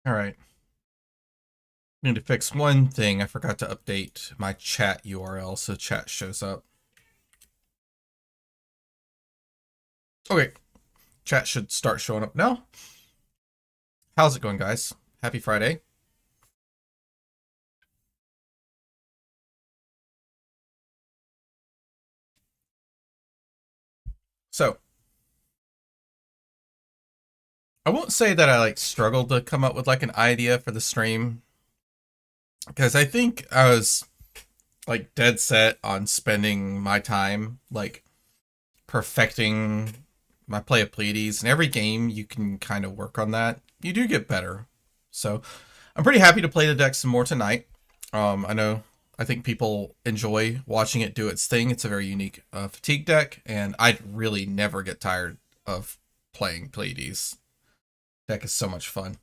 All right. Need to fix one thing. I forgot to update my chat URL so chat shows up. Okay. Chat should start showing up now. How's it going, guys? Happy Friday. So, I won't say that I struggled to come up with an idea for the stream because I think I was dead set on spending my time perfecting my play of Pleiades, and every game you can kind of work on that. You do get better. So, I'm pretty happy to play the deck some more tonight. I think people enjoy watching it do its thing. It's a very unique fatigue deck, and I'd really never get tired of playing Pleiades. Deck is so much fun.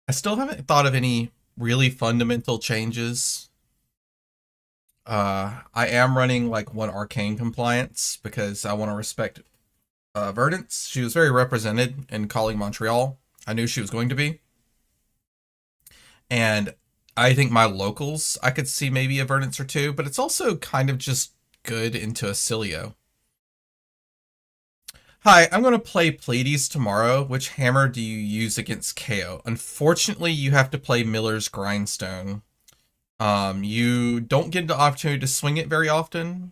I still haven't thought of any really fundamental changes. I am running one arcane compliance because I want to respect Verdance. She was very represented in calling Montreal. I knew she was going to be. And I think my locals, I could see maybe a Verdance or two, but it's also kind of just good into a Cilio. Hi, I'm going to play Pleiades tomorrow. Which hammer do you use against KO? Unfortunately, you have to play Miller's Grindstone. You don't get the opportunity to swing it very often,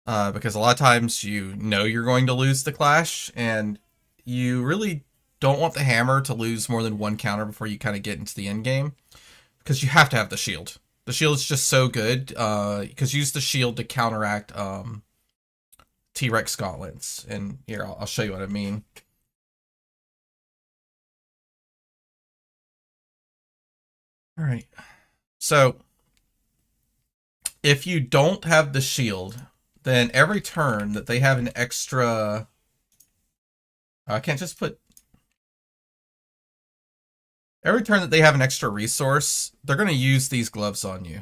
because a lot of times you know you're going to lose the clash, and you really don't want the hammer to lose more than one counter before you kind of get into the end game, because you have to have the shield. The shield is just so good, because you use the shield to counteract T-Rex gauntlets, and here I'll show you what I mean. All right, so if you don't have the shield, then every turn that they have an extra, I can't just put, every turn that they have an extra resource, they're going to use these gloves on you.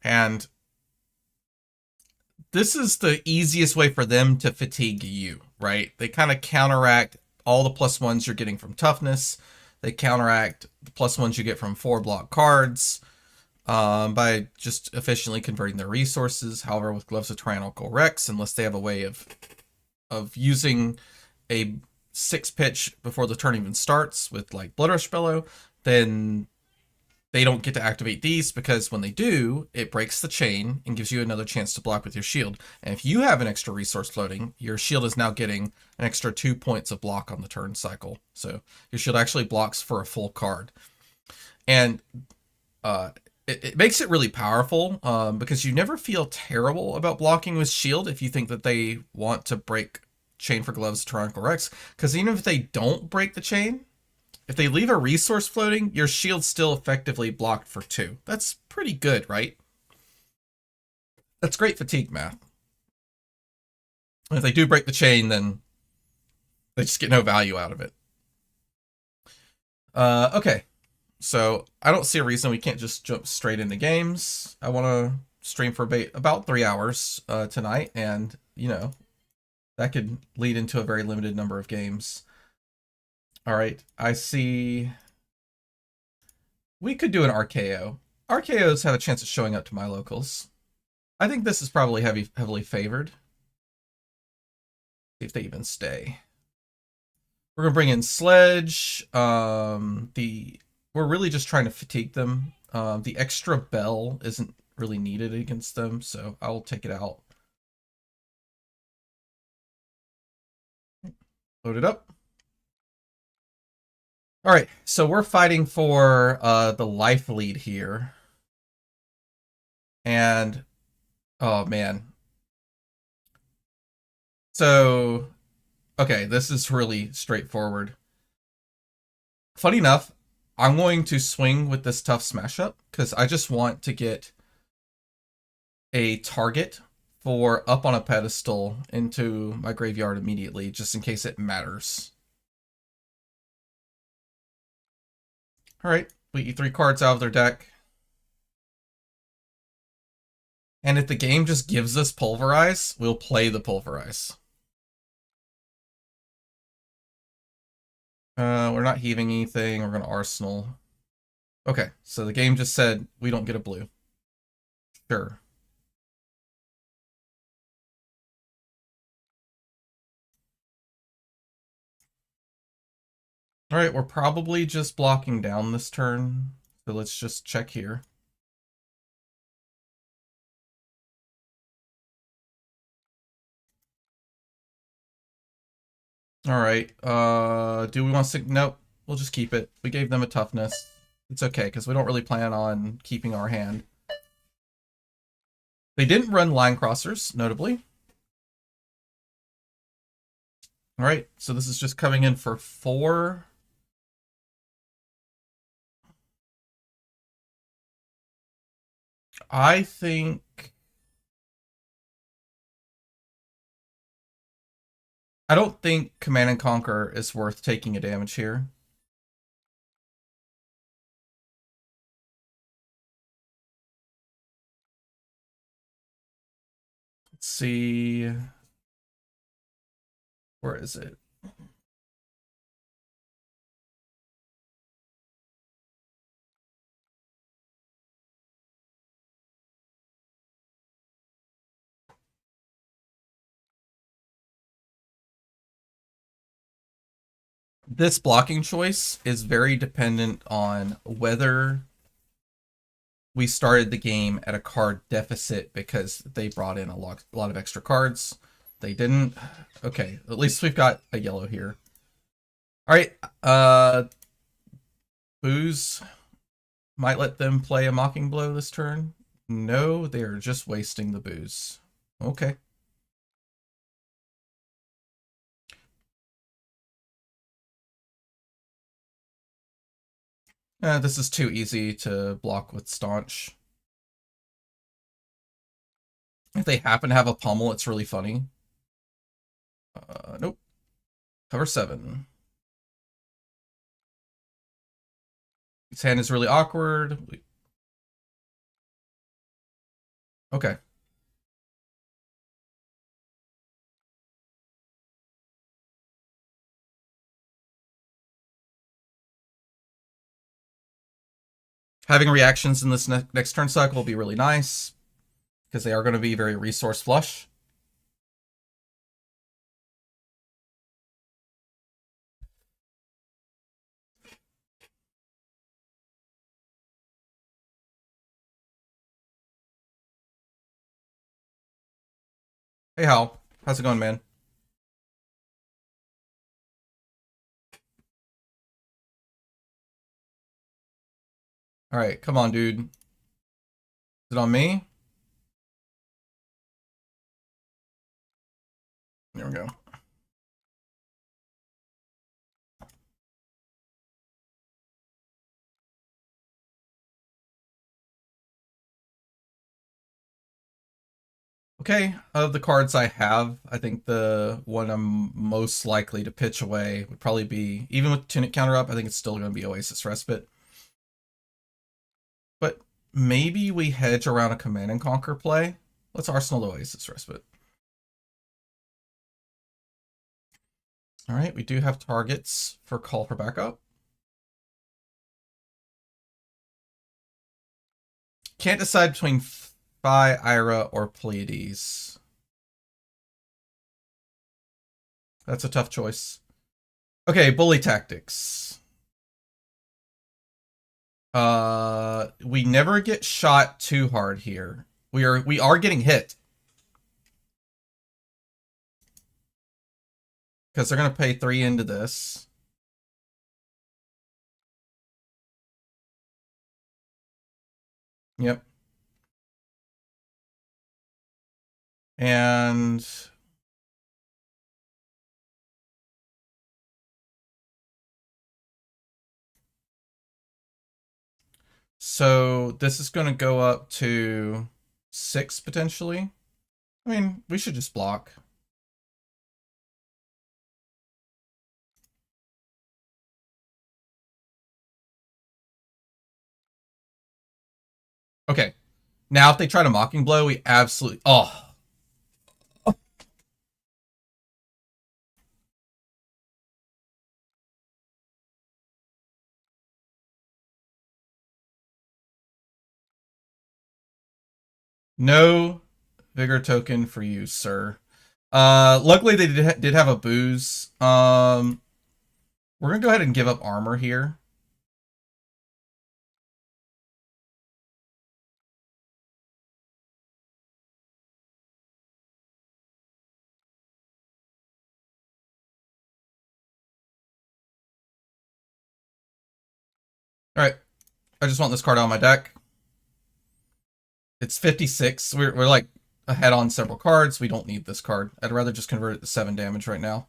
And this is the easiest way for them to fatigue you, right? They kind of counteract all the +1s you're getting from toughness. They counteract the +1s you get from 4-block cards by just efficiently converting their resources. However, with Gloves of Tyrannical Rex, unless they have a way of using a 6-pitch before the turn even starts with Blood Rush Bellow, then they don't get to activate these, because when they do, it breaks the chain and gives you another chance to block with your shield. And if you have an extra resource floating, your shield is now getting an extra 2 points of block on the turn cycle. So your shield actually blocks for a full card. And it makes it really powerful, because you never feel terrible about blocking with shield if you think that they want to break chain for Gloves Tyrannical Rex. Because even if they don't break the chain, if they leave a resource floating, your shield's still effectively blocked for 2. That's pretty good, right? That's great fatigue math. And if they do break the chain, then they just get no value out of it. Okay. So I don't see a reason we can't just jump straight into games. I want to stream for about 3 hours tonight, and, that could lead into a very limited number of games. All right, I see. We could do an RKO. RKOs have a chance of showing up to my locals. I think this is probably heavily favored. See if they even stay. We're gonna bring in Sledge. We're really just trying to fatigue them. The extra bell isn't really needed against them, so I'll take it out. Load it up. All right, so we're fighting for the life lead here. And, oh man. So, okay, this is really straightforward. Funny enough, I'm going to swing with this tough smash up, because I just want to get a target for up on a pedestal into my graveyard immediately, just in case it matters. Alright, we eat 3 cards out of their deck. And if the game just gives us Pulverize, we'll play the Pulverize. We're not heaving anything. We're going to arsenal. Okay, so the game just said we don't get a blue. Sure. All right, we're probably just blocking down this turn. So let's just check here. All right. Do we want to... Nope. We'll just keep it. We gave them a toughness. It's okay, because we don't really plan on keeping our hand. They didn't run line crossers, notably. All right, so this is just coming in for 4. I think... I don't think Command and Conquer is worth taking a damage here. Let's see... Where is it? This blocking choice is very dependent on whether we started the game at a card deficit because they brought in a lot of extra cards. They didn't. Okay, at least we've got a yellow here. All right, Booze might let them play a Mocking Blow this turn. No, they are just wasting the booze. Okay. This is too easy to block with Staunch. If they happen to have a pummel, it's really funny. Nope. Cover 7. His hand is really awkward. Okay. Having reactions in this next turn cycle will be really nice because they are going to be very resource flush. Hey, Hal. How's it going, man? All right, come on, dude. Is it on me? There we go. Okay, of the cards I have, I think the one I'm most likely to pitch away would probably be, even with Tunic counter up, I think it's still going to be Oasis Respite. But maybe we hedge around a Command and Conquer play. Let's Arsenal Oasis Respite. All right, we do have targets for call for backup. Can't decide between Phi, Ira, or Pleiades. That's a tough choice. Okay, bully tactics. We never get shot too hard here. We are getting hit. Because they're gonna pay 3 into this. Yep. And so this is going to go up to 6 potentially. I mean, we should just block. Okay. Now if they try to Mocking Blow, we absolutely... Oh. No vigor token for you, sir. Luckily they did have a booze. We're gonna go ahead and give up armor here. All right, I just want this card on my deck. It's 56. We're like ahead on several cards. We don't need this card. I'd rather just convert it to 7 damage right now.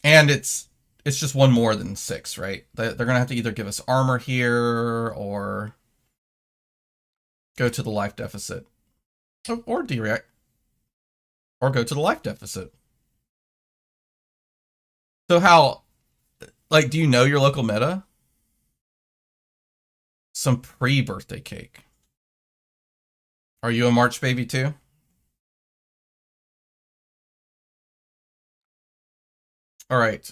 And it's just one more than 6, right? They're gonna have to either give us armor here or go to the life deficit, or D-react, or go to the life deficit. So how, like, do you know your local meta? Some pre-birthday cake. Are you a March baby too? All right.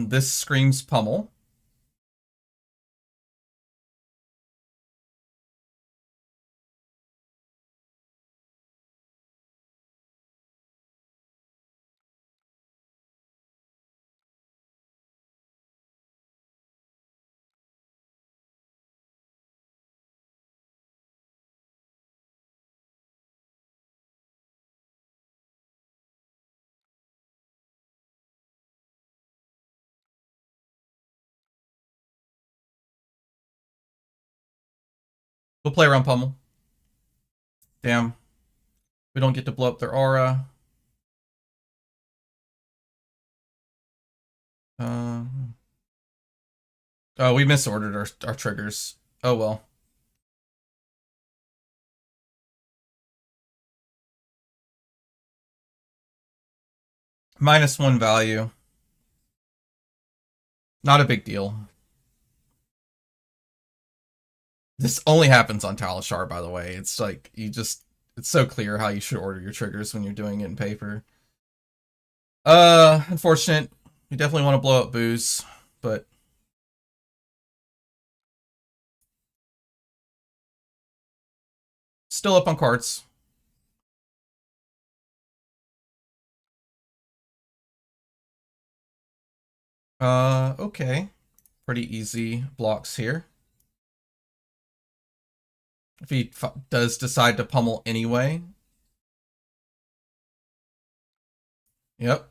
This screams pummel. We'll play around pummel. Damn. We don't get to blow up their aura. Uh, oh, we misordered our triggers. Oh well. -1 value. Not a big deal. This only happens on Talishar, by the way. It's like, it's so clear how you should order your triggers when you're doing it in paper. Unfortunate. We definitely want to blow up booze, but still up on cards. Okay. Pretty easy blocks here. If he does decide to pummel anyway. Yep.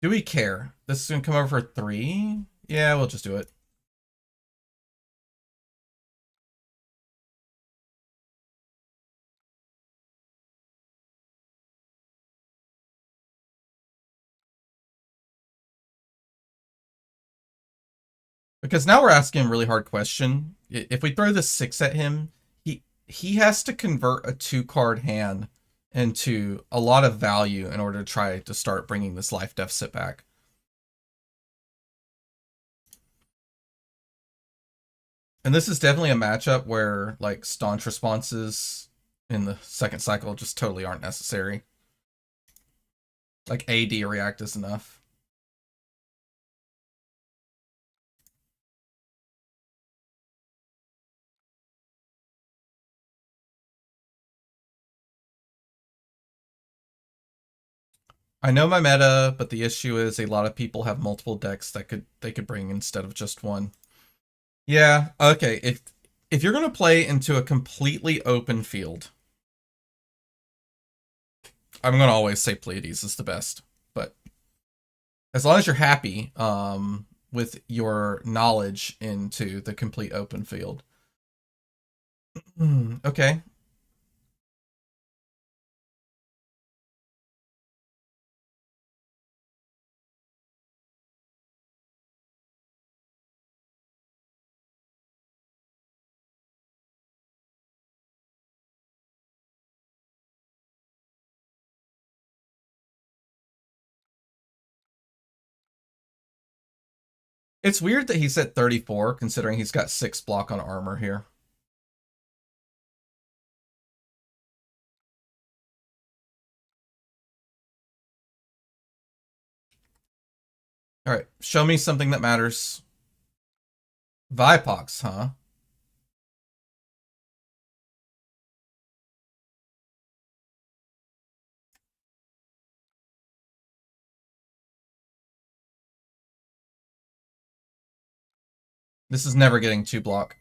Do we care? This is going to come over for 3? Yeah, we'll just do it. Because now we're asking a really hard question. If we throw this 6 at him, he has to convert a 2-card hand into a lot of value in order to try to start bringing this life deficit back. And this is definitely a matchup where, like, staunch responses in the second cycle just totally aren't necessary. Like, AD react is enough. I know my meta, but the issue is a lot of people have multiple decks that they could bring instead of just one. Yeah, okay. If you're gonna play into a completely open field, I'm gonna always say Pleiades is the best. But as long as you're happy with your knowledge into the complete open field. Okay. It's weird that he's at 34, considering he's got 6 block on armor here. All right, show me something that matters. Vipox, huh? This is never getting 2 block.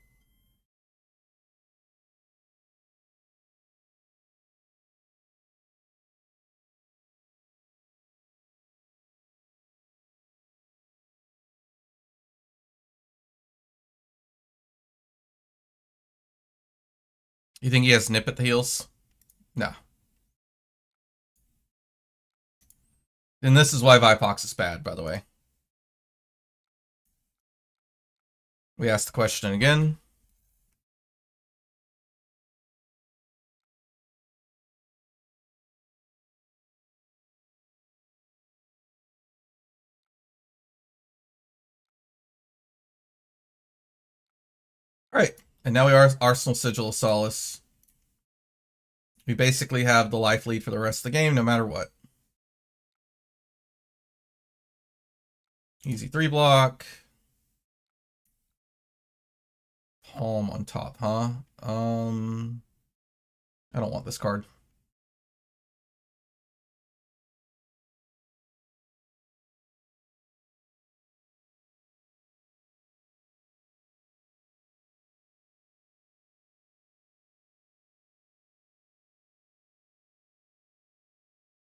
You think he has nip at the heels? No. And this is why Vipox is bad, by the way. We asked the question again. All right, and now we are Arsenal Sigil of Solace. We basically have the life lead for the rest of the game, no matter what. Easy 3 block. Palm on top, huh? I don't want this card.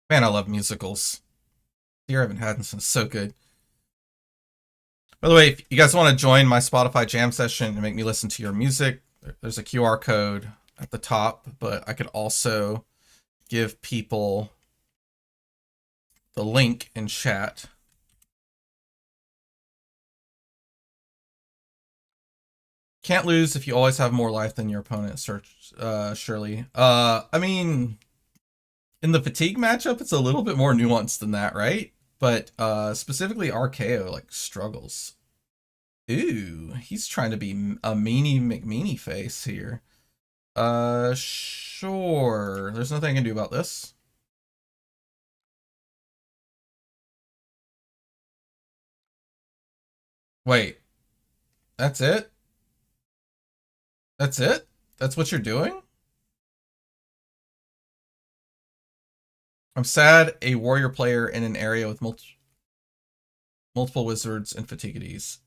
Man, I love musicals. Dear Evan Haddison's so good. By the way, if you guys want to join my Spotify jam session and make me listen to your music, there's a QR code at the top, but I could also give people the link in chat. Can't lose if you always have more life than your opponent, Shirley. I mean, in the fatigue matchup, it's a little bit more nuanced than that, right? But specifically, RKO like struggles. Ooh, he's trying to be a meanie McMeanie face here. Sure. There's nothing I can do about this. Wait, that's it? That's it? That's what you're doing? I'm sad a warrior player in an area with multiple wizards and Fatigues.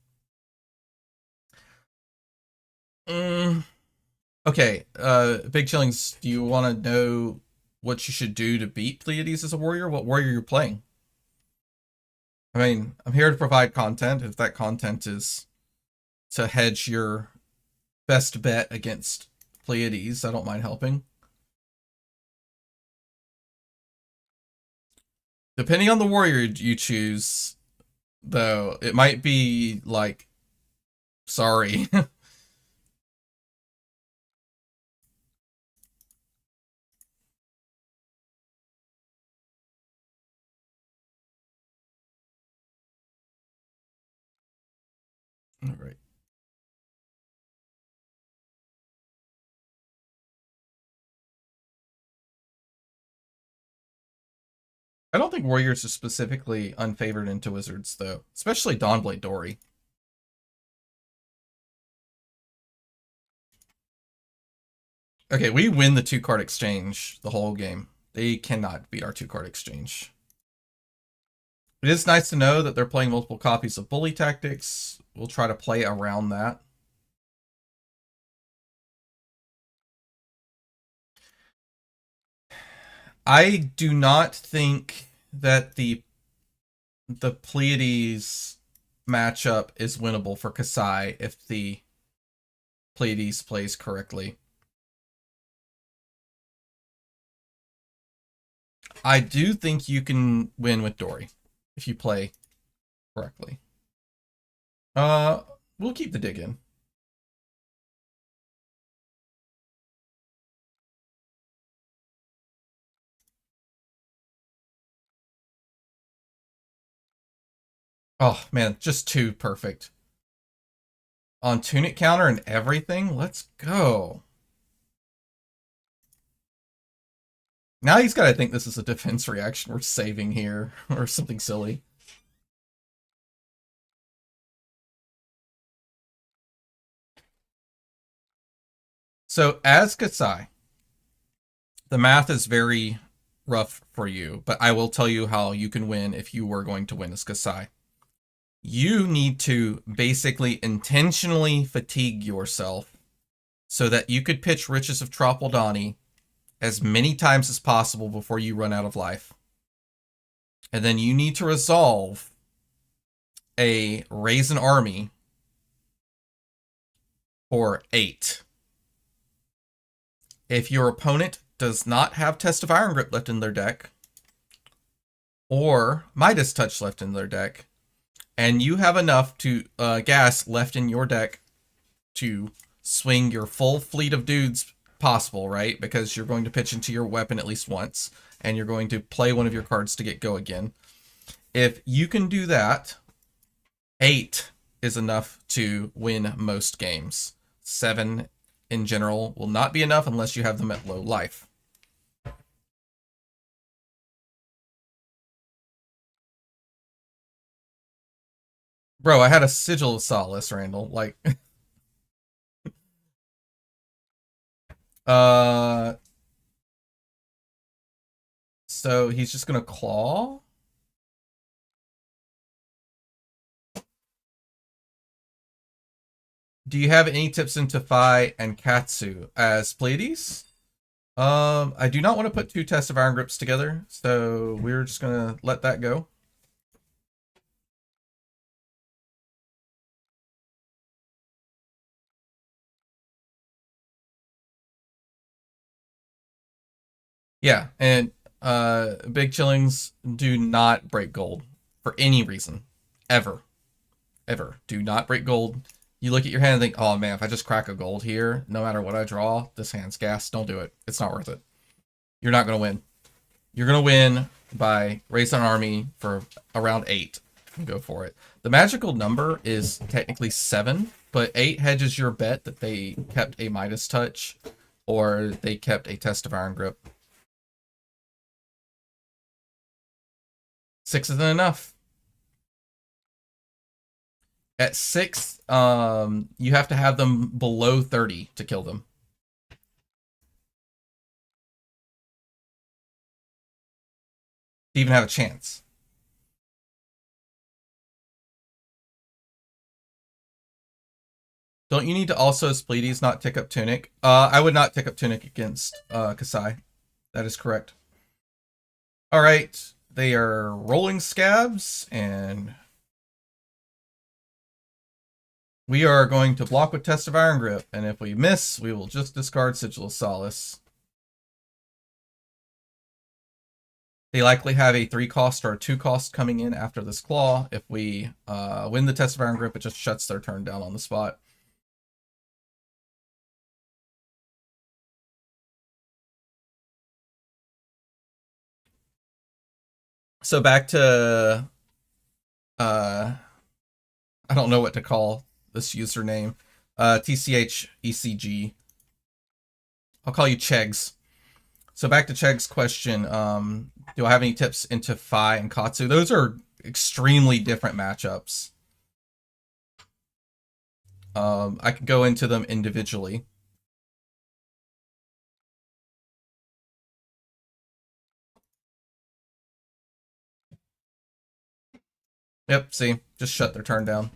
Okay, Big Chillings, do you want to know what you should do to beat Pleiades as a warrior? What warrior you're playing? I mean, I'm here to provide content. If that content is to hedge your best bet against Pleiades, I don't mind helping. Depending on the warrior you choose, though, it might be like, sorry. All right. I don't think warriors are specifically unfavored into wizards, though, especially Dawnblade Dory. Okay, we win the 2-card exchange the whole game. They cannot beat our 2-card exchange. It is nice to know that they're playing multiple copies of Bully Tactics. We'll try to play around that. I do not think that the Pleiades matchup is winnable for Kasai if the Pleiades plays correctly. I do think you can win with Dory if you play correctly. We'll keep the dig in. Oh man, just too perfect. On tunic counter and everything, let's go. Now he's got to think this is a defense reaction we're saving here, or something silly. So as Kasai, the math is very rough for you, but I will tell you how you can win if you were going to win as Kasai. You need to basically intentionally fatigue yourself so that you could pitch Riches of Tropaldani as many times as possible before you run out of life. And then you need to resolve a Raise an Army for 8. If your opponent does not have Test of Iron Grip left in their deck, or Midas Touch left in their deck, and you have enough to gas left in your deck to swing your full fleet of dudes possible, right? Because you're going to pitch into your weapon at least once, and you're going to play one of your cards to get go again. If you can do that, 8 is enough to win most games. 7 in general will not be enough unless you have them at low life. Bro, I had a Sigil of Solace, Randall. Like, so he's just gonna claw. Do you have any tips into Phi and Katsu as Pleiades? I do not want to put 2 Tests of Iron Grips together, so we're just gonna let that go. Yeah, and big chillings do not break gold for any reason. Ever. Ever. Do not break gold. You look at your hand and think, oh man, if I just crack a gold here, no matter what I draw, this hand's gas. Don't do it. It's not worth it. You're not going to win. You're going to win by Raise an Army for around 8. Go for it. The magical number is technically 7, but 8 hedges your bet that they kept a Midas Touch or they kept a Test of Iron Grip. 6 isn't enough. At 6, you have to have them below 30 to kill them. To even have a chance. Don't you need to also, as Pleiades, not tick up Tunic? I would not tick up Tunic against Kasai. That is correct. Alright, they are rolling scabs, and we are going to block with Test of Iron Grip, and if we miss, we will just discard Sigil of Solace. They likely have a 3-cost or a 2-cost coming in after this claw. If we win the Test of Iron Grip, it just shuts their turn down on the spot. So back to, I don't know what to call this username. TCHECG. I'll call you Chegs. So back to Cheg's question. Do I have any tips into Phi and Katsu? Those are extremely different matchups. I could go into them individually. Yep, see? Just shut their turn down.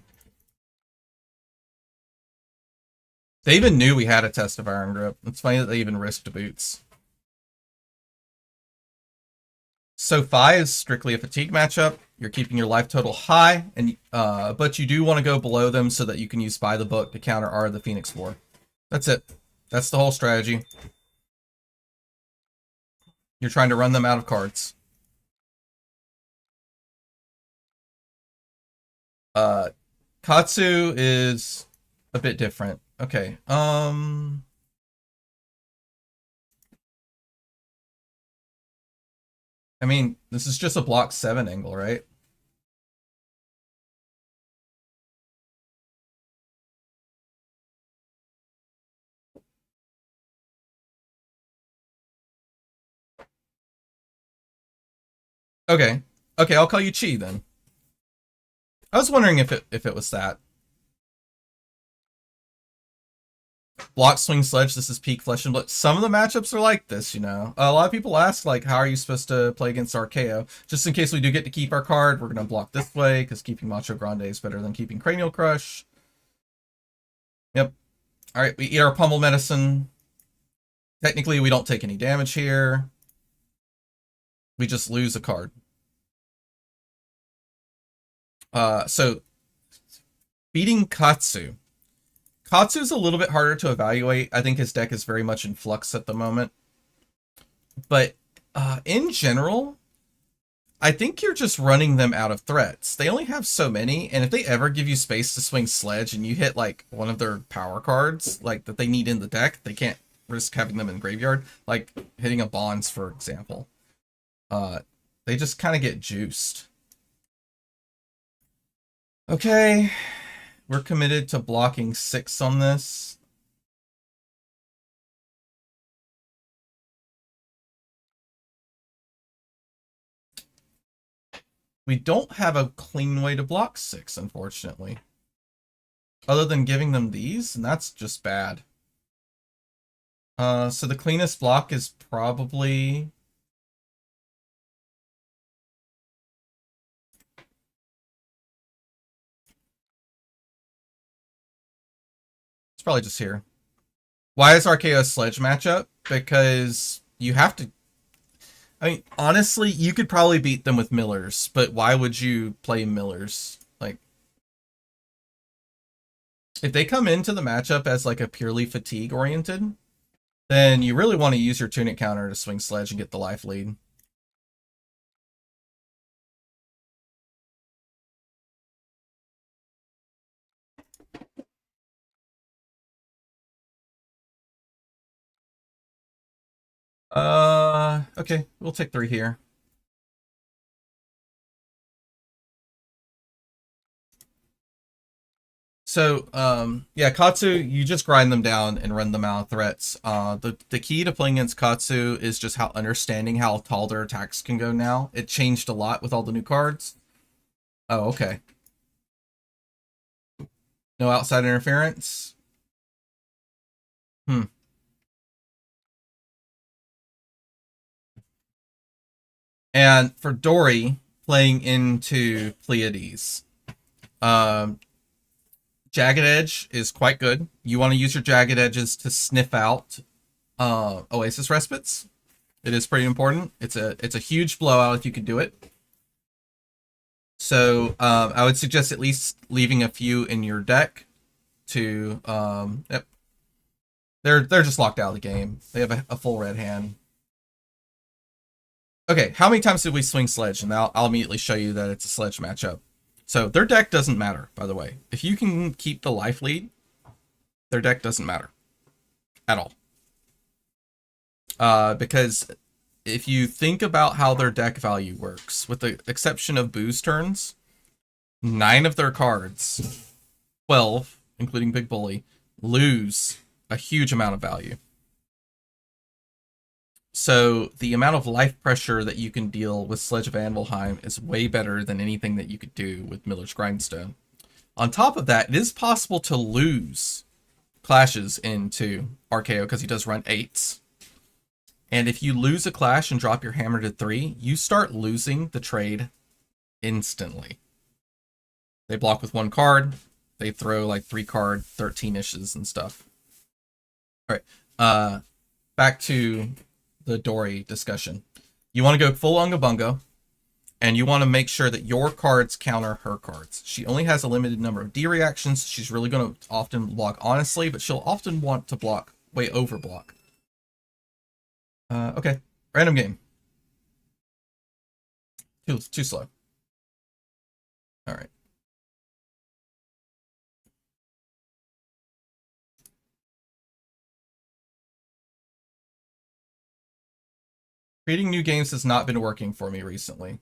They even knew we had a Test of Iron Grip. It's funny that they even risked boots. So Phi is strictly a fatigue matchup. You're keeping your life total high, and but you do want to go below them so that you can use By the Book to counter R the Phoenix War. That's it. That's the whole strategy. You're trying to run them out of cards. Katsu is a bit different. Okay. I mean, this is just a block 7 angle, right? Okay. Okay, I'll call you Chi then. I was wondering if it was that. Block, swing, sledge, this is peak flesh and blood. Some of the matchups are like this, you know. A lot of people ask, like, how are you supposed to play against Archaeo? Just in case we do get to keep our card, we're going to block this way, because keeping Macho Grande is better than keeping Cranial Crush. Yep. Alright, we eat our Pummel Medicine. Technically, we don't take any damage here. We just lose a card. So, beating Katsu. Katsu's a little bit harder to evaluate. I think his deck is very much in flux at the moment. But in general, I think you're just running them out of threats. They only have so many, and if they ever give you space to swing Sledge and you hit like one of their power cards, like that they need in the deck, they can't risk having them in the graveyard. Like hitting a Bonds, for example. They just kind of get juiced. Okay. We're committed to blocking 6 on this. We don't have a clean way to block 6, unfortunately. Other than giving them these, and that's just bad. So the cleanest block is probably... It's probably just here. Why is Archaeo a Sledge matchup? Because you have to... I mean, honestly, you could probably beat them with Millers, but why would you play Millers? Like, if they come into the matchup as like a purely fatigue-oriented, then you really want to use your Tunic counter to swing Sledge and get the life lead. Okay, we'll take 3 here. So, yeah, Katsu, you just grind them down and run them out of threats. The key to playing against Katsu is just how understanding how tall their attacks can go now. It changed a lot with all the new cards. Oh, okay. No outside interference? Hmm. And for Dory, playing into Pleiades, Jagged Edge is quite good. You want to use your Jagged Edges to sniff out Oasis Respites. It is pretty important. It's a huge blowout if you could do it. So I would suggest at least leaving a few in your deck to yep. They're just locked out of the game. They have a full red hand. Okay, how many times did we swing Sledge? And I'll immediately show you that it's a Sledge matchup. So their deck doesn't matter, by the way. If you can keep the life lead, their deck doesn't matter at all. Because if you think about how their deck value works, with the exception of booze turns, 9 of their cards, 12, including Big Bully, lose a huge amount of value. So the amount of life pressure that you can deal with Sledge of Anvilheim is way better than anything that you could do with Miller's Grindstone. On top of that, it is possible to lose clashes into Archaeo because he does run 8s. And if you lose a clash and drop your hammer to 3, you start losing the trade instantly. They block with 1 card. They throw like 3 card 13-ishes and stuff. All right. Back to the Dory discussion. You want to go full Unga Bunga, and you want to make sure that your cards counter her cards. She only has a limited number of D reactions. She's really going to often block honestly, but she'll often want to block, way over block. Okay, random game. Too slow. All right. Creating new games has not been working for me recently.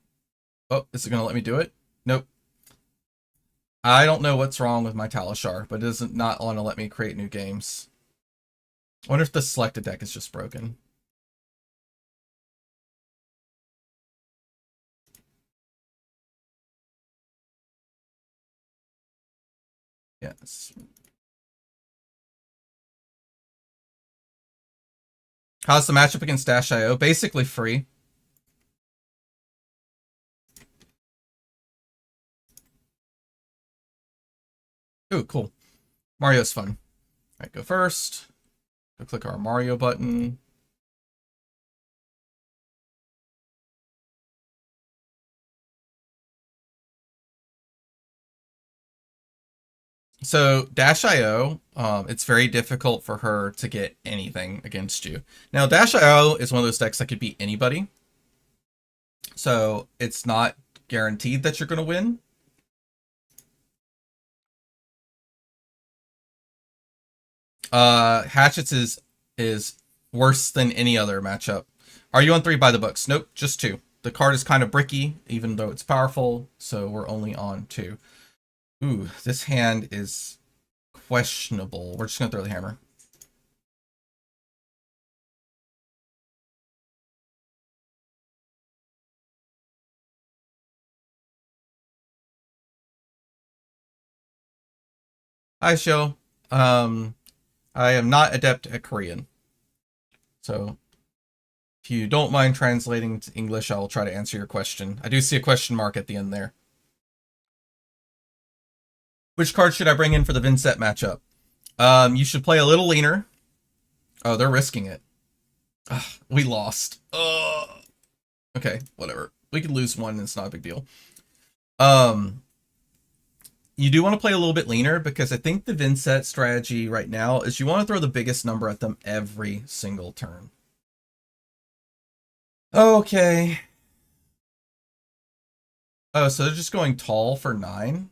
Oh, is it going to let me do it? Nope. I don't know what's wrong with my Talishar, but it doesn't not want to let me create new games. I wonder if the selected deck is just broken. Yes. How's the matchup against Dash.io? Basically free. Ooh, cool. Mario's fun. All right, go first. Go click our Mario button. So Dash.io, it's very difficult for her to get anything against you. Now Dash.io is one of those decks that could beat anybody. So it's not guaranteed that you're going to win. Hatchets is worse than any other matchup. Are you on 3 by the books? Nope, just 2. The card is kind of bricky, even though it's powerful, so we're only on 2. Ooh, this hand is questionable. We're just gonna throw the hammer. Hi, Show. I am not adept at Korean. So if you don't mind translating to English, I'll try to answer your question. I do see a question mark at the end there. Which card should I bring in for the Vinnset matchup? You should play a little leaner. Oh, they're risking it. Ugh, we lost. Okay, whatever. We could lose one, it's not a big deal. You do want to play a little bit leaner because I think the Vinnset strategy right now is you want to throw the biggest number at them every single turn. Okay. Oh, so they're just going tall for 9?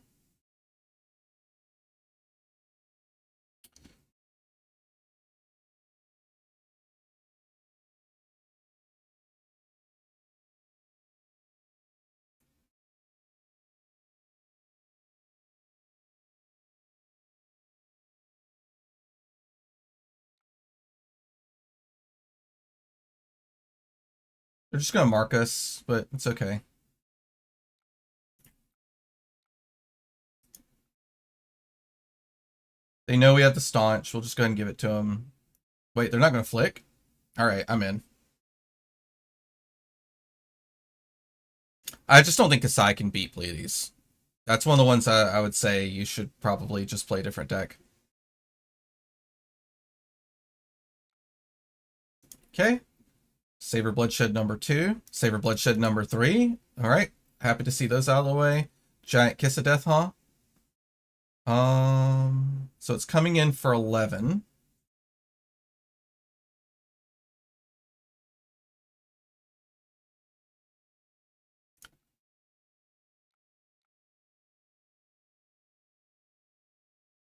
They're just going to mark us, but it's okay. They know we have the staunch. We'll just go ahead and give it to them. Wait, they're not going to flick? All right, I'm in. I just don't think Kasai can beat Pleiades. That's one of the ones I would say you should probably just play a different deck. Okay. Saber Bloodshed number 2. Saber Bloodshed number 3. All right. Happy to see those out of the way. Giant Kiss of Death, huh? So it's coming in for 11.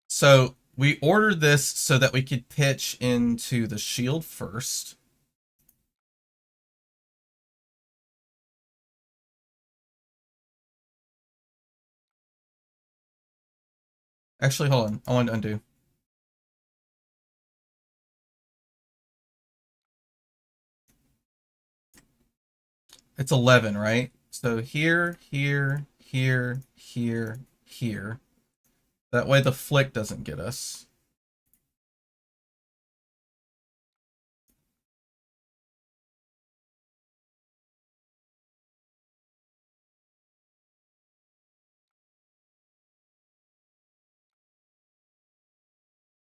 So we ordered this so that we could pitch into the shield first. Actually, hold on. I want to undo. It's 11, right? So here, here, here, here, here. That way the flick doesn't get us.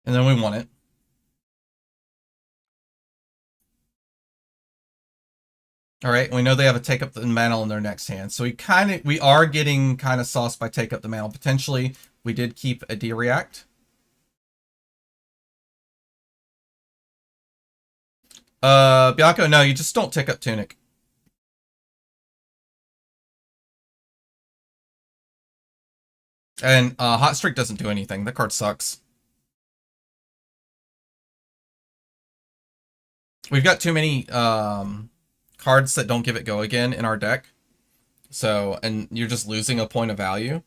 And then we want it. All right, we know they have a take up the mantle in their next hand. So we are getting kind of sauced by take up the mantle. Potentially, we did keep a D-react. Bianco, no, you just don't take up Tunic. And Hot Streak doesn't do anything. That card sucks. We've got too many cards that don't give it go again in our deck. So, and you're just losing a point of value.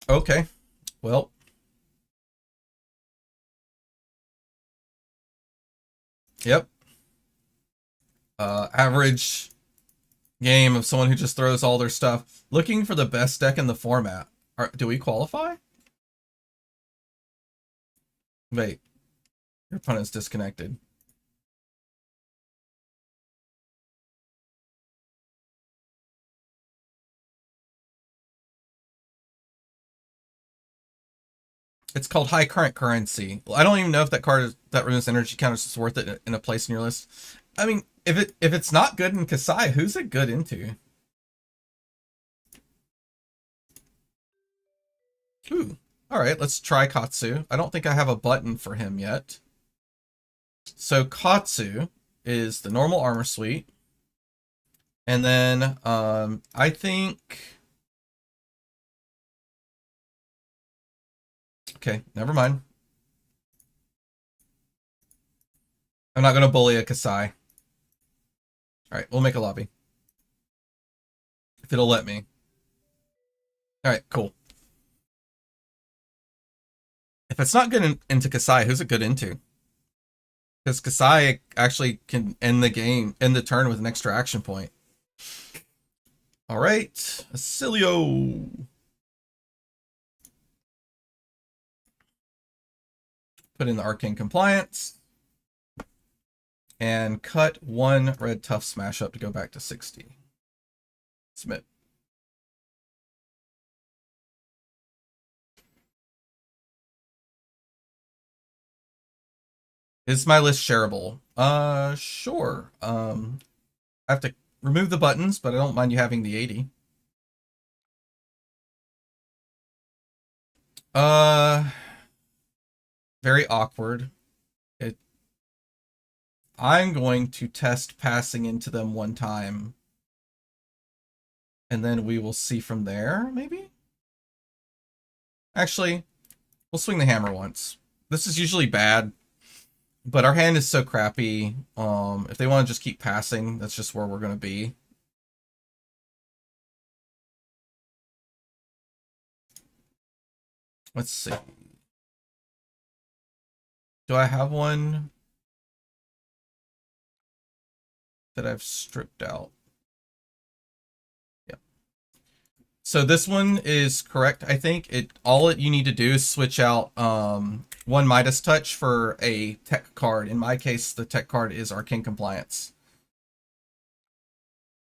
Okay. Well. Yep. Average game of someone who just throws all their stuff. Looking for the best deck in the format. Do we qualify? Wait, your opponent's disconnected. It's called high current currency. Well, I don't even know if that card is, that removes energy counters is worth it in a place in your list. I mean, if it's not good in Kasai, who's it good into? Ooh. Alright, let's try Katsu. I don't think I have a button for him yet. So Katsu is the normal armor suite. And then I think... Okay, never mind. I'm not going to bully a Kasai. Alright, we'll make a lobby. If it'll let me. Alright, cool. If it's not good into Kasai, who's it good into? Because Kasai actually can end the game, end the turn with an extra action point. Alright, Acilio. Put in the Arcane Compliance. And cut one red tough smash up to go back to 60. Submit. Is my list shareable? Sure. I have to remove the buttons, but I don't mind you having the 80. Very awkward. I'm going to test passing into them one time. And then we will see from there, maybe? Actually, we'll swing the hammer once. This is usually bad, but our hand is so crappy. If they want to just keep passing, that's just where we're going to be. Let's see. Do I have one that I've stripped out? Yeah. So this one is correct, I think. All you need to do is switch out one Midas Touch for a tech card. In my case, the tech card is Arcane Compliance.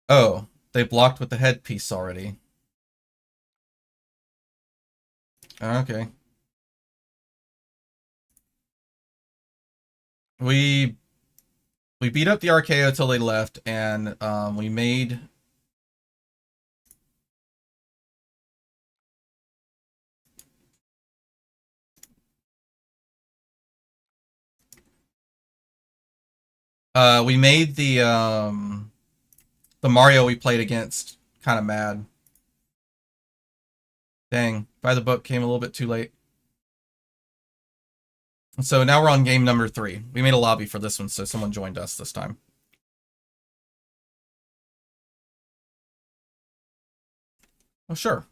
Oh, they blocked with the headpiece already. Okay. We beat up the RKO till they left, and we made... we made the Mario we played against kind of mad. Dang, By the Book came a little bit too late. So now we're on game number 3. We made a lobby for this one, so someone joined us this time. Oh, sure.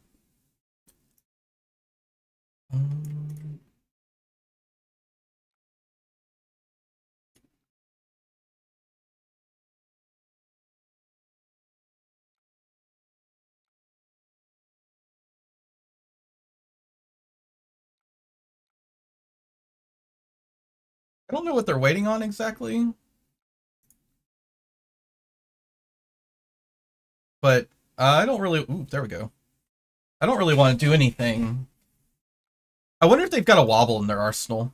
I don't know what they're waiting on exactly. But I don't really... Ooh, there we go. I don't really want to do anything. I wonder if they've got a wobble in their arsenal.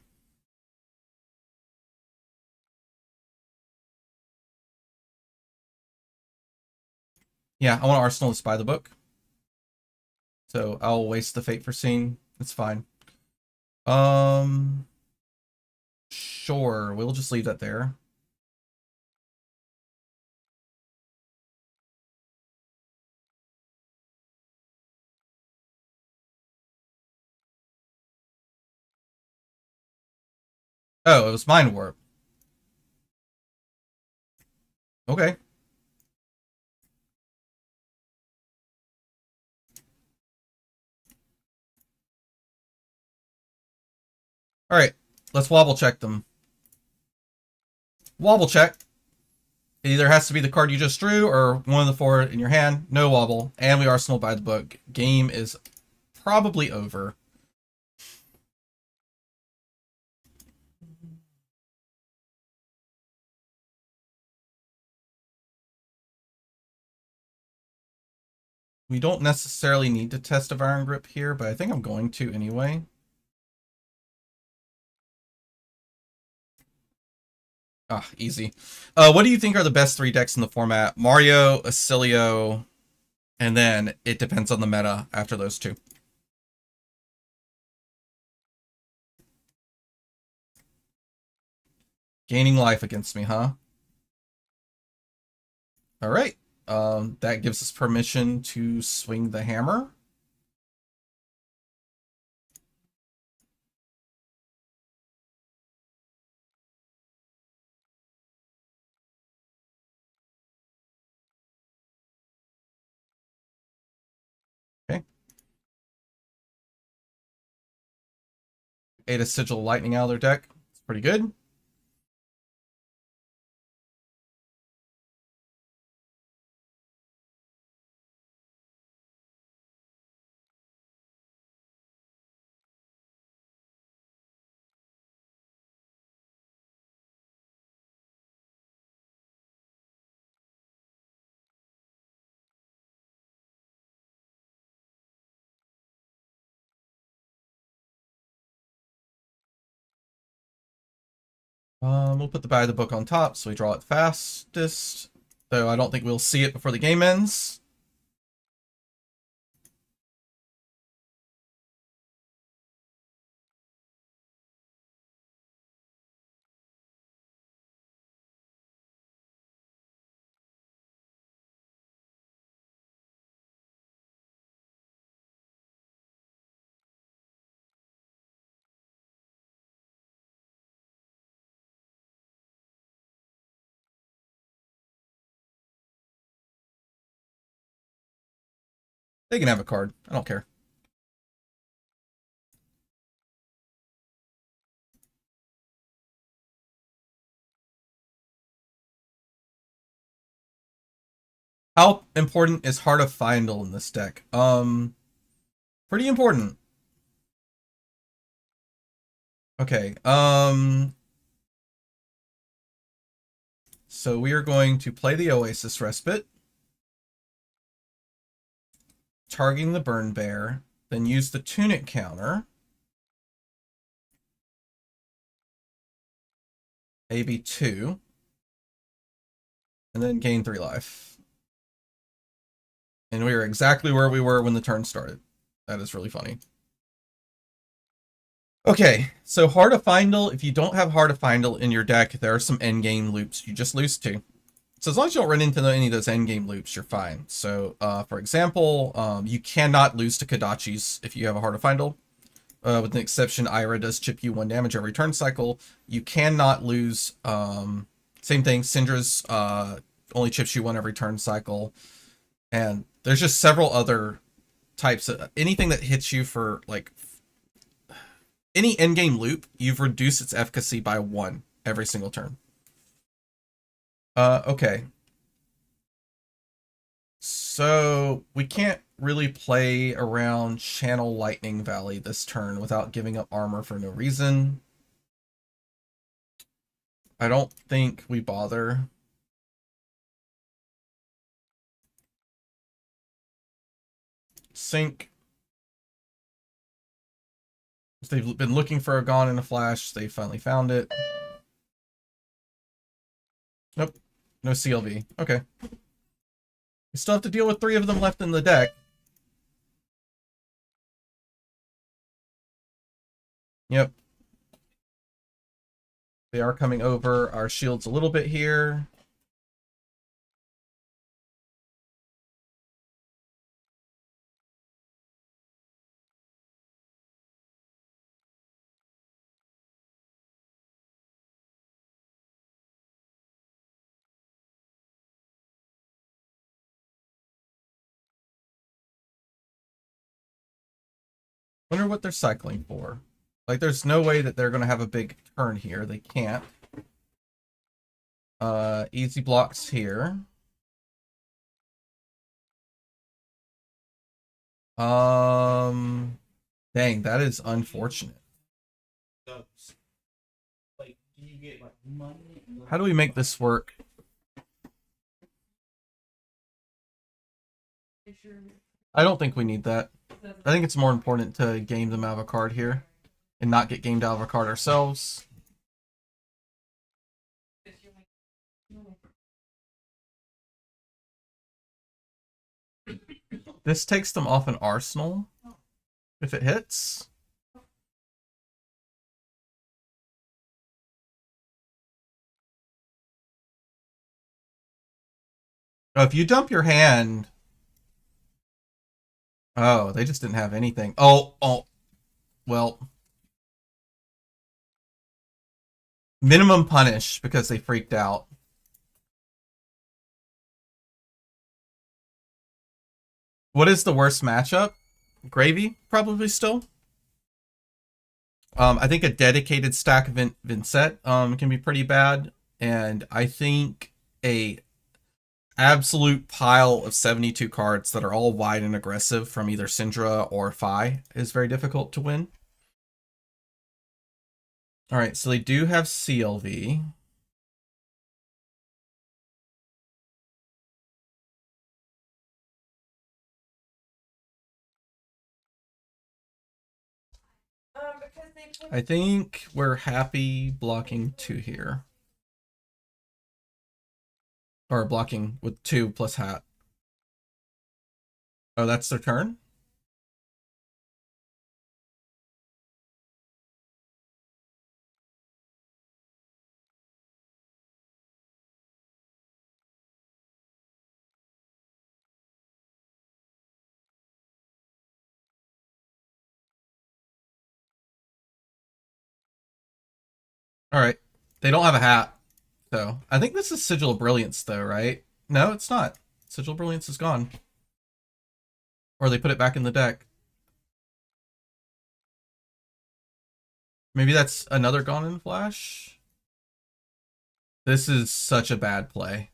Yeah, I want to arsenal this By the Book. So I'll waste the Fate Foreseen. It's fine. Sure, we'll just leave that there. Oh, it was Mind Warp. Okay. Alright, let's wobble check them. Wobble check. It either has to be the card you just drew or one of the 4 in your hand. No wobble. And we arsenal By the Book. Game is probably over. We don't necessarily need to test of Iron Grip here, but I think I'm going to anyway. Ah, easy. What do you think are the best 3 decks in the format? Mario, Acilio, and then it depends on the meta after those 2. Gaining life against me, huh? All right. That gives us permission to swing the hammer. Okay. Ate a Sigil Lightning out of their deck. It's pretty good. We'll put the Bag of the Book on top so we draw it fastest. Though I don't think we'll see it before the game ends. They can have a card. I don't care. How important is Heart of Findle in this deck? Pretty important. Okay. So we are going to play the Oasis Respite, targeting the Burn Bear, then use the Tunic counter. AB2. And then gain 3 life. And we are exactly where we were when the turn started. That is really funny. Okay, so Heart of Findle, if you don't have Heart of Findle in your deck, there are some endgame loops you just lose to. So as long as you don't run into any of those endgame loops, you're fine. So, for example, you cannot lose to Kodachis if you have a Heart of Findle. With an exception, Ira does chip you 1 damage every turn cycle. You cannot lose, same thing, Syndra's only chips you 1 every turn cycle. And there's just several other types of anything that hits you for like any endgame loop, you've reduced its efficacy by 1 every single turn. Okay. So we can't really play around Channel Lightning Valley this turn without giving up armor for no reason. I don't think we bother. Sink. If they've been looking for a Gone in a Flash, they finally found it. Nope. No CLV. Okay. We still have to deal with 3 of them left in the deck. Yep. They are coming over our shields a little bit here. Wonder what they're cycling for. Like, there's no way that they're going to have a big turn here. They can't. Easy blocks here. Dang, that is unfortunate. How do we make this work? I don't think we need that. I think it's more important to game them out of a card here and not get gamed out of a card ourselves. This takes them off an arsenal if it hits. Oh, if you dump your hand... Oh, they just didn't have anything. Oh, well... Minimum punish because they freaked out. What is the worst matchup? Gravy, probably still. I think a dedicated stack of Vinnset can be pretty bad. And I think a absolute pile of 72 cards that are all wide and aggressive from either Syndra or Fi is very difficult to win. Alright, so they do have CLV. I think we're happy blocking 2 here. Or blocking with 2 plus hat. Oh, that's their turn? Alright. They don't have a hat. So, I think this is Sigil of Brilliance, though, right? No, it's not. Sigil of Brilliance is gone. Or they put it back in the deck. Maybe that's another Gone in Flash? This is such a bad play.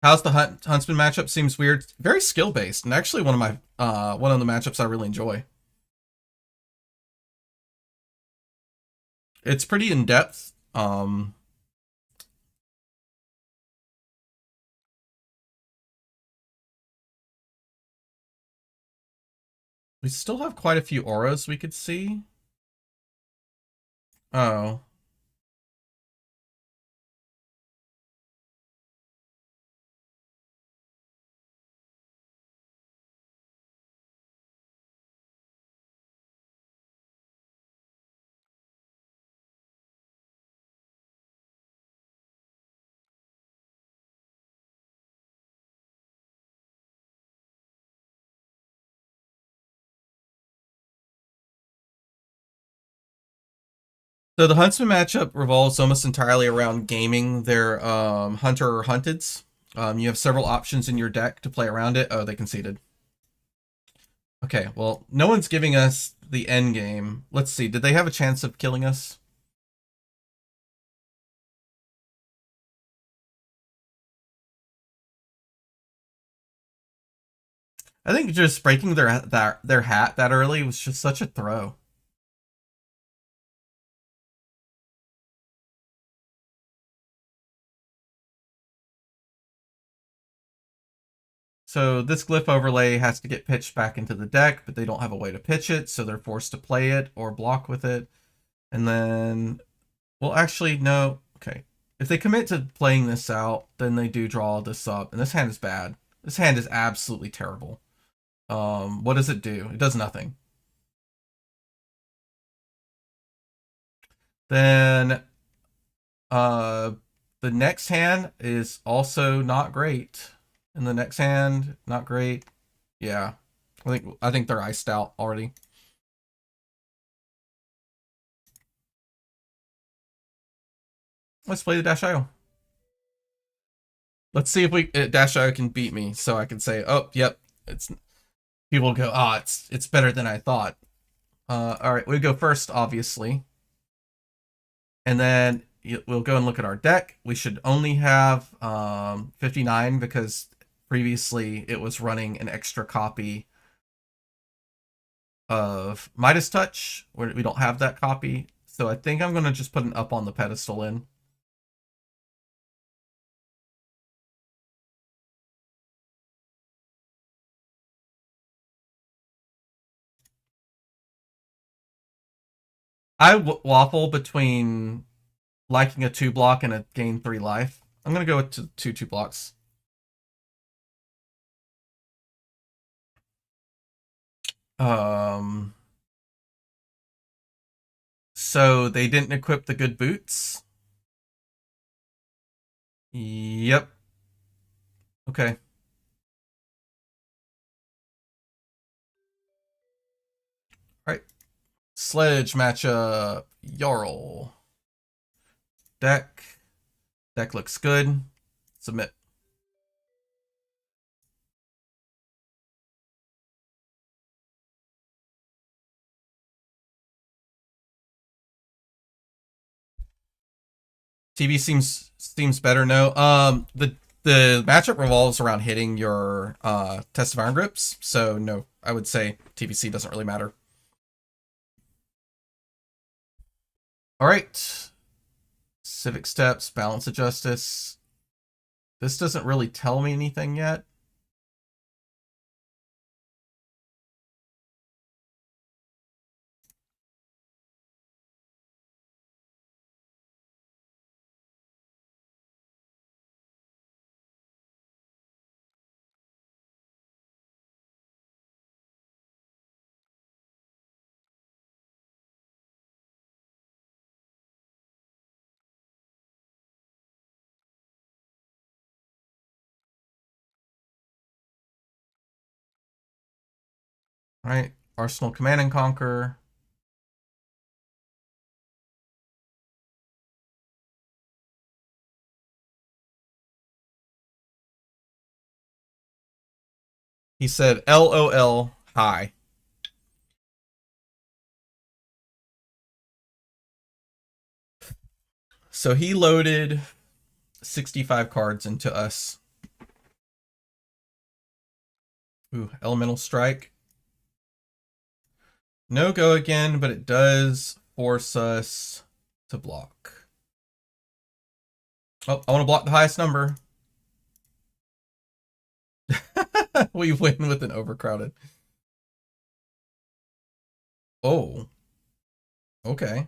How's the Huntsman matchup? Seems weird. Very skill-based, and actually one of my one of the matchups I really enjoy. It's pretty in-depth. We still have quite a few auras we could see. Oh. So the Huntsman matchup revolves almost entirely around gaming their Hunter or Hunteds. You have several options in your deck to play around it. Oh, they conceded. Okay, well, no one's giving us the end game. Let's see, did they have a chance of killing us? I think just breaking their hat that early was just such a throw. So this glyph overlay has to get pitched back into the deck, but they don't have a way to pitch it, so they're forced to play it or block with it. And then, well, actually, no. Okay. If they commit to playing this out, then they do draw this up. And this hand is bad. This hand is absolutely terrible. What does it do? It does nothing. Then, the next hand is also not great. And the next hand, not great. Yeah. I think they're iced out already. Let's play the Dash IO. Let's see if we Dash IO can beat me, so I can say, oh, yep, it's. People go, oh, it's better than I thought. All right, we go first, obviously, and then we'll go and look at our deck. We should only have 59 because previously it was running an extra copy of Midas Touch. We don't have that copy, so I think I'm gonna just put an Up on the Pedestal in. I waffle between liking a 2-block and a gain 3 life. I'm gonna go with two 2-blocks. So they didn't equip the good boots. Yep. Okay. All right. Sledge matchup. Jarl. Deck. Deck looks good. Submit. TV seems better. No. The matchup revolves around hitting your test of iron grips. So no, I would say TVC doesn't really matter. All right. Civic steps, balance of justice. This doesn't really tell me anything yet. All right. Arsenal Command and Conquer. He said LOL hi. So he loaded 65 cards into us. Ooh, Elemental Strike. No go again, but it does force us to block. Oh, I want to block the highest number. We win with an overcrowded. Oh. Okay.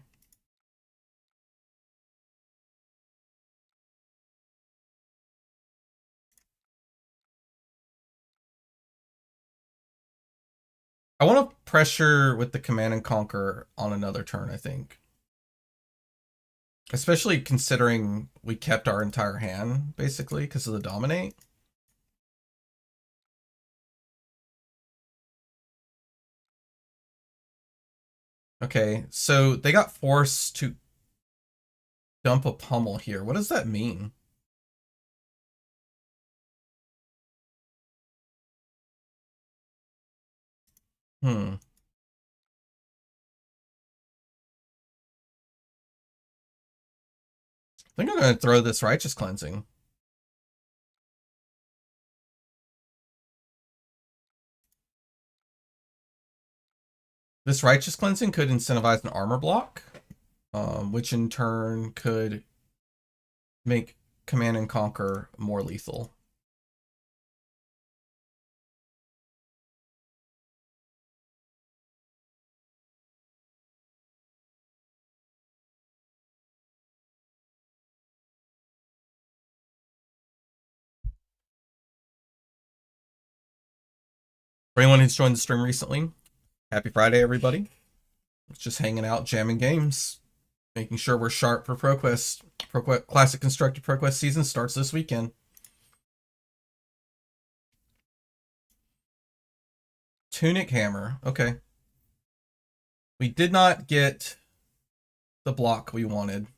I want to pressure with the Command and Conquer on another turn, I think. Especially considering we kept our entire hand, basically, because of the Dominate. Okay, so they got forced to dump a pummel here. What does that mean? I think I'm going to throw this Righteous Cleansing. This Righteous Cleansing could incentivize an armor block, which in turn could make Command and Conquer more lethal. For anyone who's joined the stream recently, happy Friday, everybody. It's just hanging out, jamming games, making sure we're sharp for ProQuest. ProQuest Classic Constructed ProQuest season starts this weekend. Tunic Hammer. Okay. We did not get the block we wanted.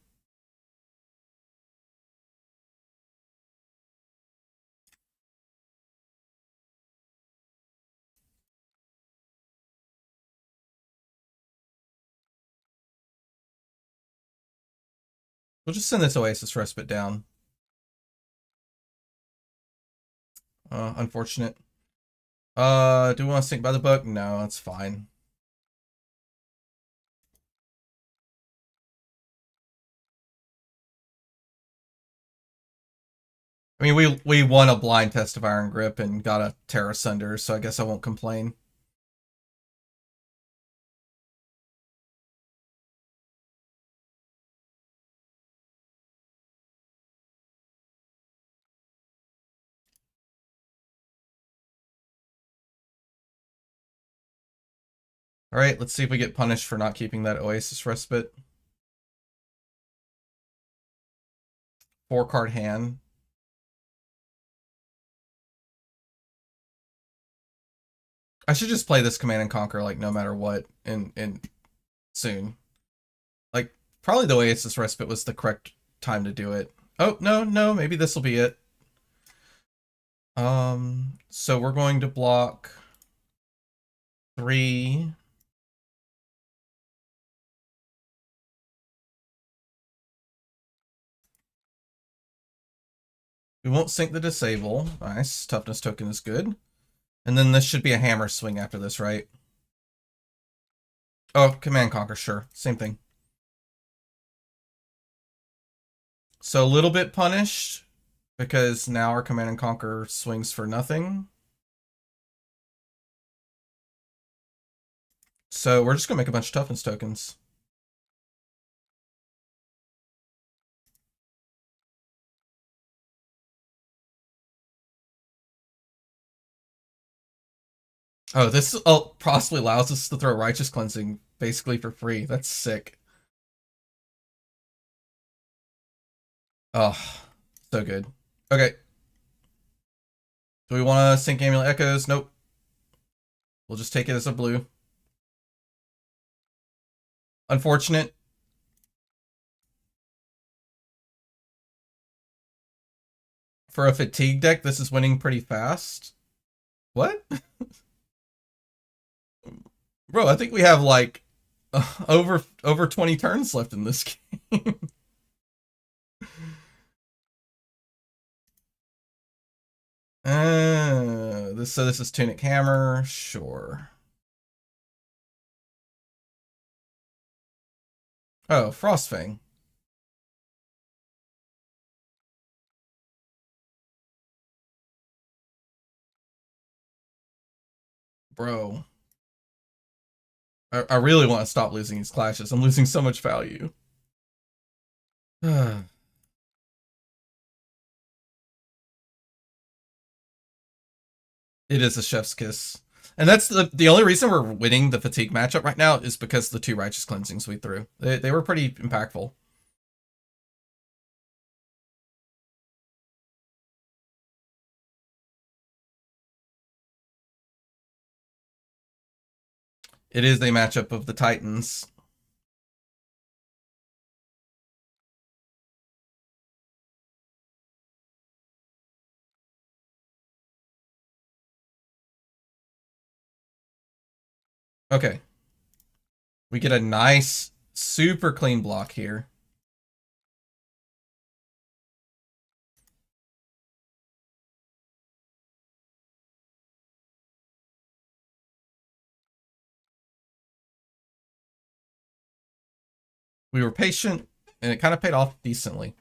We'll just send this Oasis Respite down. Unfortunate. Do we want to sync by the book? No, that's fine. I mean, we won a blind test of Iron Grip and got a Terra Sunder, so I guess I won't complain. All right, let's see if we get punished for not keeping that Oasis Respite. 4-card hand. I should just play this Command and Conquer like no matter what, and soon. Like probably the Oasis Respite was the correct time to do it. Oh no, maybe this will be it. So we're going to block 3. We won't sink the disable. Nice. Toughness token is good. And then this should be a hammer swing after this, right? Oh, Command Conquer, sure. Same thing. So a little bit punished because now our Command and Conquer swings for nothing. So we're just going to make a bunch of toughness tokens. Oh, this possibly allows us to throw Righteous Cleansing basically for free. That's sick. Oh, so good. Okay. Do we want to sink Amulet Echoes? Nope. We'll just take it as a blue. Unfortunate. For a fatigue deck, this is winning pretty fast. What? Bro, I think we have like over 20 turns left in this game. So this is Tunic Hammer, sure. Oh, Frostfang. Bro. I really want to stop losing these clashes. I'm losing so much value. It is a chef's kiss. And that's the only reason we're winning the fatigue matchup right now is because the 2 Righteous Cleansings we threw. They were pretty impactful. It is a matchup of the Titans. Okay. We get a nice, super clean block here. We were patient, and it kind of paid off decently.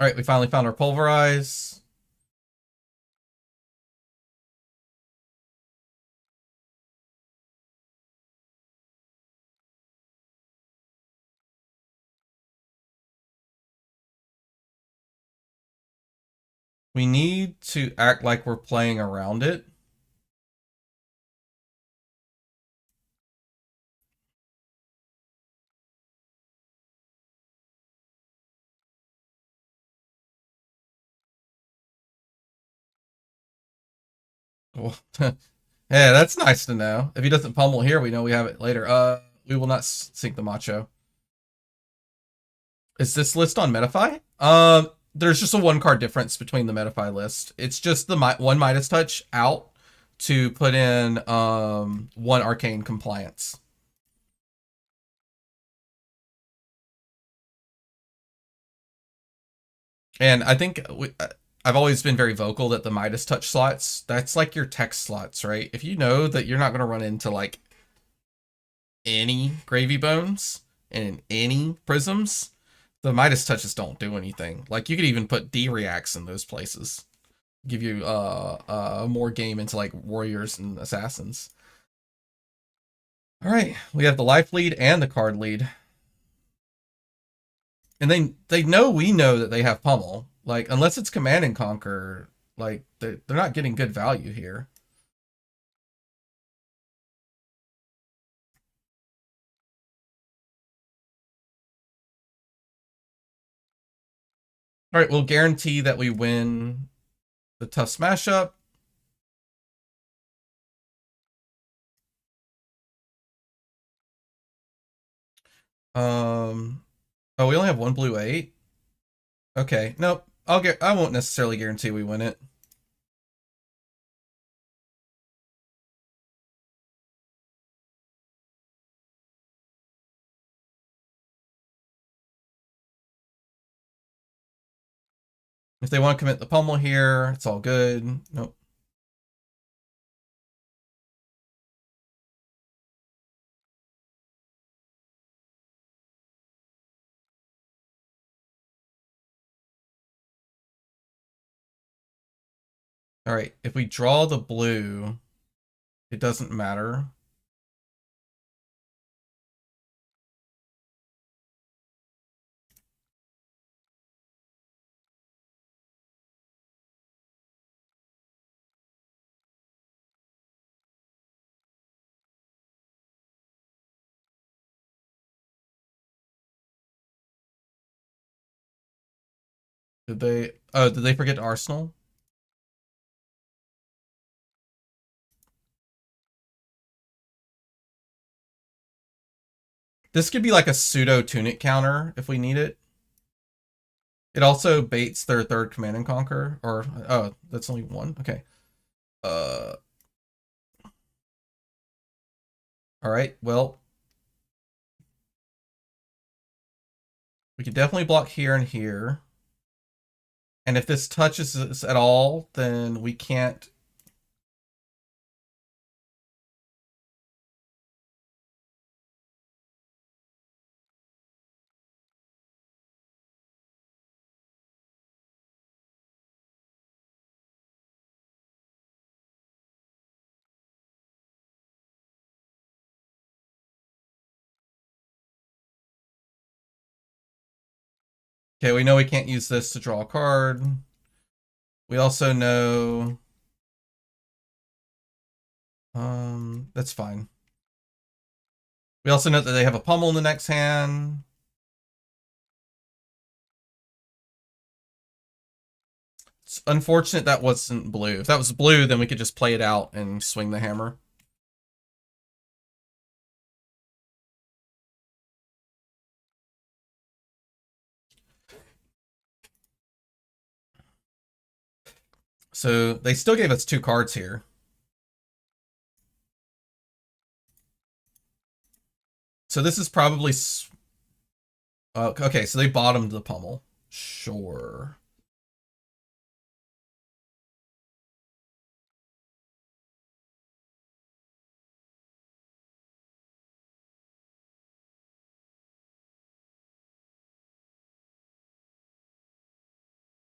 All right, we finally found our Pulverize. We need to act like we're playing around it. Well, yeah, that's nice to know. If he doesn't pummel here, we know we have it later. We will not sink the Macho. Is this list on Metafy? There's just a 1-card difference between the Metafy list. It's just the one Midas Touch out to put in 1 Arcane Compliance. And I think I've always been very vocal that the Midas Touch slots, that's like your text slots, right? If you know that you're not going to run into like any Gravy Bones and any Prisms, the Midas Touches don't do anything. Like you could even put D-Reacts in those places. Give you more game into like Warriors and Assassins. All right, we have the life lead and the card lead. And they know we know that they have pummel. Like, unless it's Command and Conquer, like, they're not getting good value here. All right, we'll guarantee that we win the tough smash up. Oh, we only have one blue 8. Okay, nope. I won't necessarily guarantee we win it. If they want to commit the pummel here, it's all good. Nope. All right, if we draw the blue, it doesn't matter. Did they? Oh, did they forget Arsenal? This could be like a pseudo tunic counter if we need it. It also baits their third Command and Conquer, or oh, that's only one. Okay. All right. Well, we could definitely block here and here. And if this touches us at all, then we can't. Okay, we know we can't use this to draw a card. We also know that's fine. We also know that they have a pummel in the next hand. It's unfortunate that wasn't blue. If that was blue, then we could just play it out and swing the hammer. So they still gave us 2 cards here. So this is probably... okay, so they bottomed the pummel. Sure.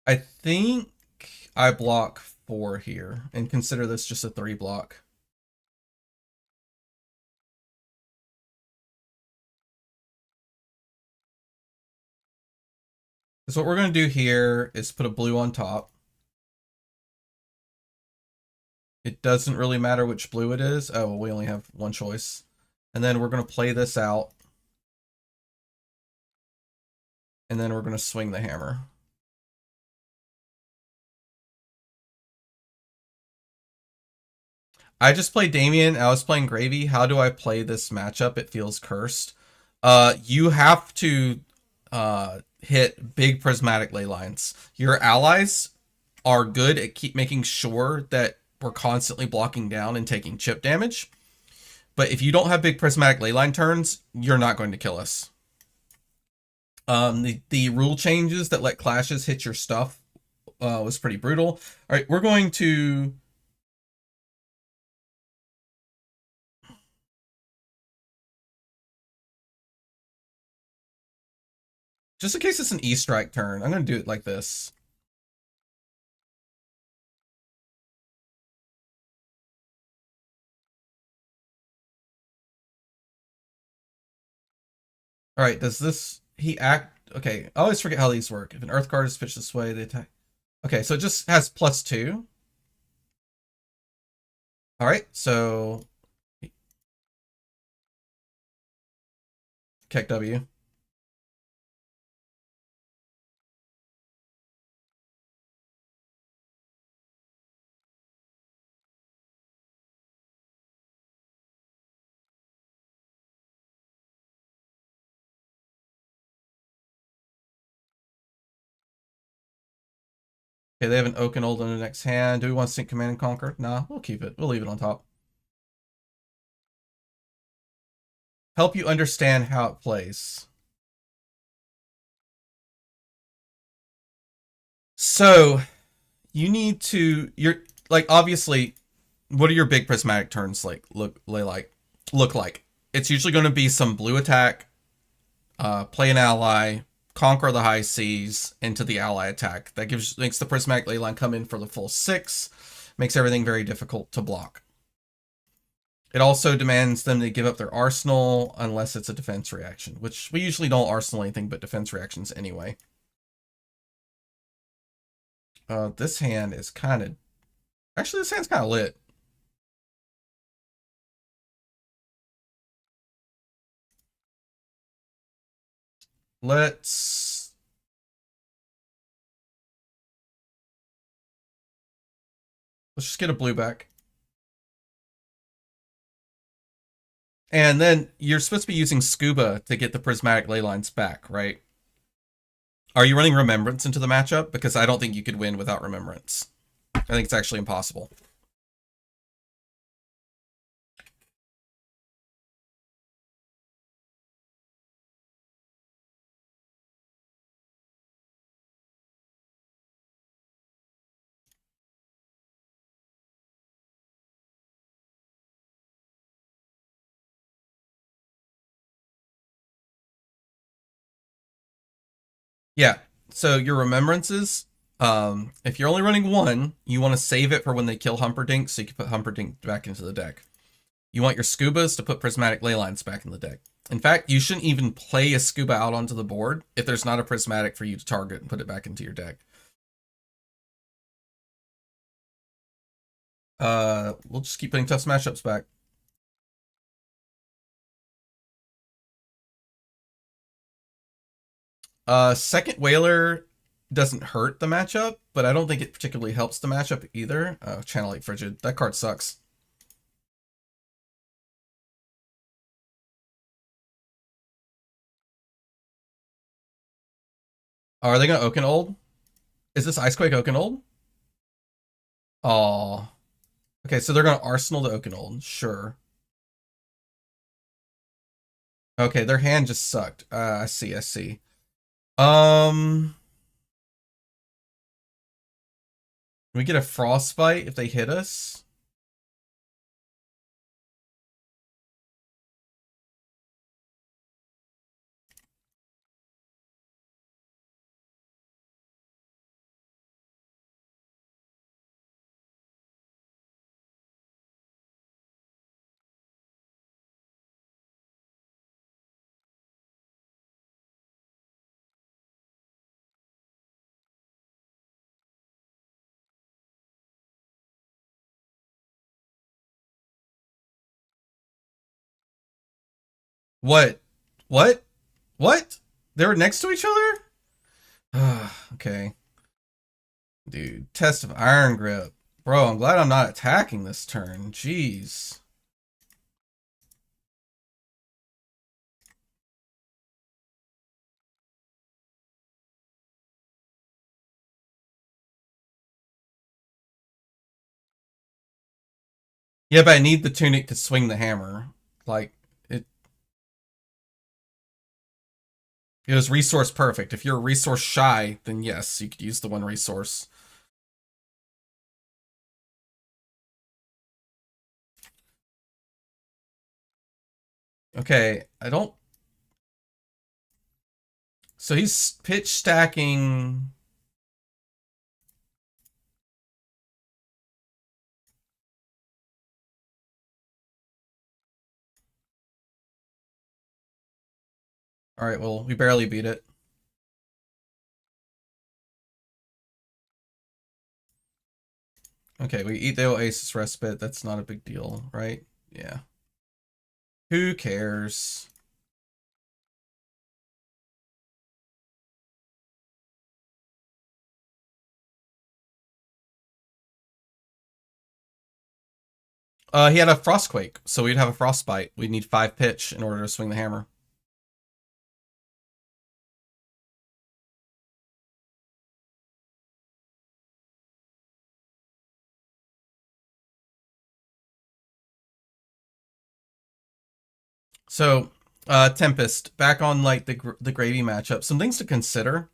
I think I block 4 here and consider this just a 3 block. So what we're going to do here is put a blue on top. It doesn't really matter which blue it is. Oh, well, we only have one choice. And then we're going to play this out. And then we're going to swing the hammer. I just played Damien. I was playing Gravy. How do I play this matchup? It feels cursed. You have to hit big prismatic ley lines. Your allies are good at keep making sure that we're constantly blocking down and taking chip damage. But if you don't have big prismatic ley line turns, you're not going to kill us. The rule changes that let clashes hit your stuff was pretty brutal. All right, we're going to... Just in case it's an E-strike turn, I'm going to do it like this. All right, does this... He act... Okay, I always forget how these work. If an earth card is pitched this way, they attack... Okay, so it just has +2. All right, so Keck W. Okay, they have an Oakenold in the next hand. Do we want to sync Command and Conquer? Nah, we'll keep it. We'll leave it on top. Help you understand how it plays. So you need to you're like obviously what are your big prismatic turns look like? It's usually going to be some blue attack, play an ally, conquer the high seas into the ally attack. That makes the prismatic ley line come in for the full 6, makes everything very difficult to block. It also demands them to give up their arsenal unless it's a defense reaction, which we usually don't arsenal anything but defense reactions anyway. This hand is kind of... Actually, this hand's kind of lit. Let's... Let's just get a blue back. And then you're supposed to be using Scuba to get the prismatic ley lines back, right? Are you running Remembrance into the matchup? Because I don't think you could win without Remembrance. I think it's actually impossible. Yeah. So your Remembrances, if you're only running one, you want to save it for when they kill Humperdinck, so you can put Humperdinck back into the deck. You want your Scubas to put Prismatic Ley Lines back in the deck. In fact, you shouldn't even play a Scuba out onto the board if there's not a Prismatic for you to target and put it back into your deck. We'll just keep putting tough smash ups back. Second Whaler doesn't hurt the matchup, but I don't think it particularly helps the matchup either. Channel 8 Frigid. That card sucks. Are they going to Oakenold? Is this Icequake Oakenold? Oh. Okay, so they're going to Arsenal the Oakenold. Sure. Okay, their hand just sucked. I see, I see. Can we get a Frostbite if they hit us? What? What? What? They were next to each other? Okay. Dude, Test of Iron Grip. Bro, I'm glad I'm not attacking this turn. Jeez. Yeah, but I need the tunic to swing the hammer. Like, it was resource perfect. If you're resource shy, then yes, you could use the one resource. Okay, I don't... So he's pitch stacking... Alright, well, we barely beat it. Okay, we eat the Oasis Respite. That's not a big deal, right? Yeah. Who cares? He had a Frostquake, so we'd have a Frostbite. We'd need 5 pitch in order to swing the hammer. So, Tempest, back on like the gravy matchup, some things to consider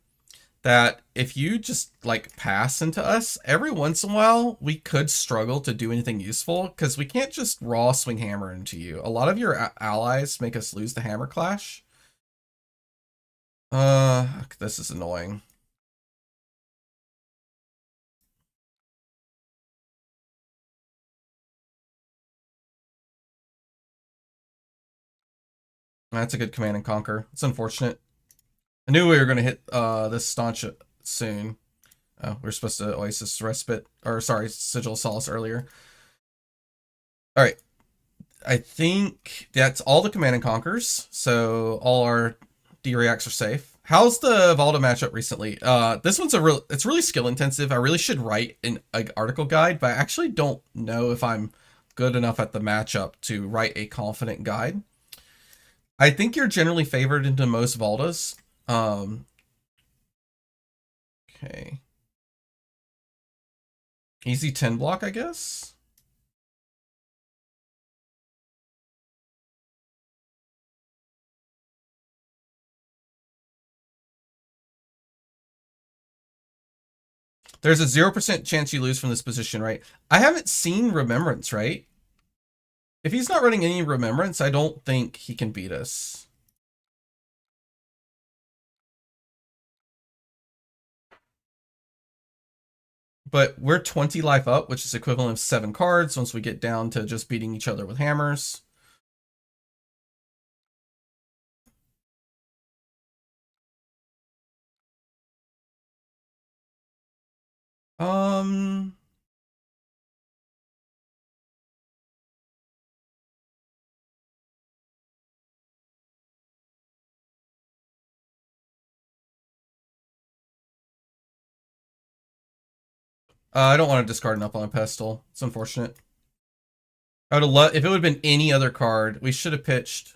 that if you just like pass into us, every once in a while we could struggle to do anything useful because we can't just raw swing hammer into you. A lot of your allies make us lose the hammer clash. This is annoying. That's a good command and conquer. It's unfortunate. I knew we were going to hit this staunch soon. Oh, we were supposed to Oasis Respite, or sorry, Sigil of Solace earlier. All right. I think that's all the command and conquers. So all our D-reacts are safe. How's the Valda matchup recently? This one's it's really skill intensive. I really should write an article guide, but I actually don't know if I'm good enough at the matchup to write a confident guide. I think you're generally favored into most Valdas. Okay. Easy 10 block, I guess. There's a 0% chance you lose from this position, right? I haven't seen Remembrance, right? If he's not running any Remembrance, I don't think he can beat us. But we're 20 life up, which is equivalent of 7 cards once we get down to just beating each other with hammers. Um, I don't want to discard an up on a pedestal. It's unfortunate. I would have loved if it would have been any other card. We should have pitched.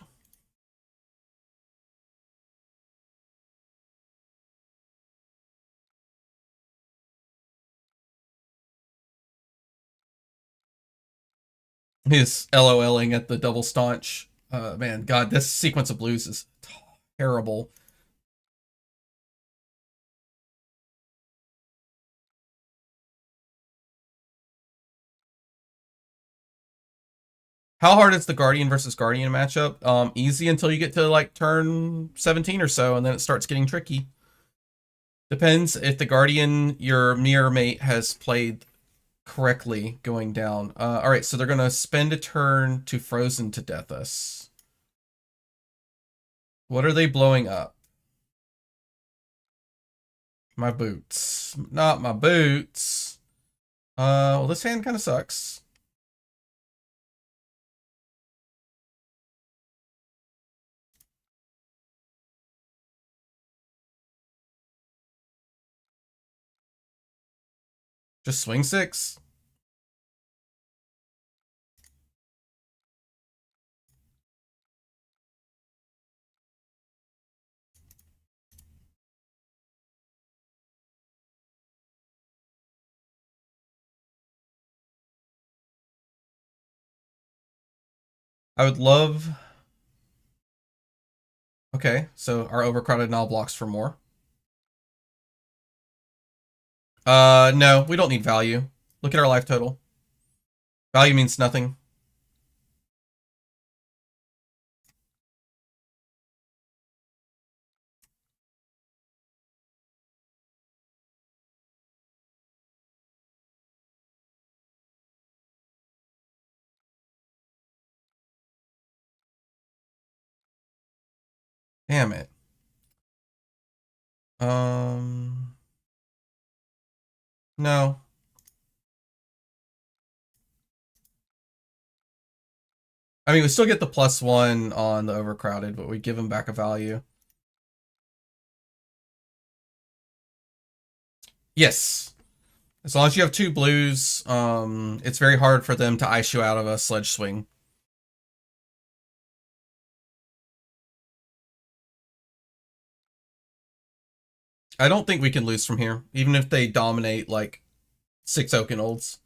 He's LOLing at the double staunch. Man, God, this sequence of blues is terrible. How hard is the Guardian versus Guardian matchup? Easy until you get to like turn 17 or so, and then it starts getting tricky. Depends if the Guardian, your mirror mate, has played correctly going down. All right, so they're gonna spend a turn to Frozen to Death us. What are they blowing up? My boots. Not my boots. Well, this hand kind of sucks. Just swing 6. I would love. Okay, so our overcrowded null blocks for more. No, we don't need value. Look at our life total. Value means nothing. Damn it. No. I mean, we still get the +1 on the overcrowded, but we give him back a value. Yes. As long as you have 2 blues, it's very hard for them to ice you out of a sledge swing. I don't think we can lose from here, even if they dominate like 6 Oaken Olds.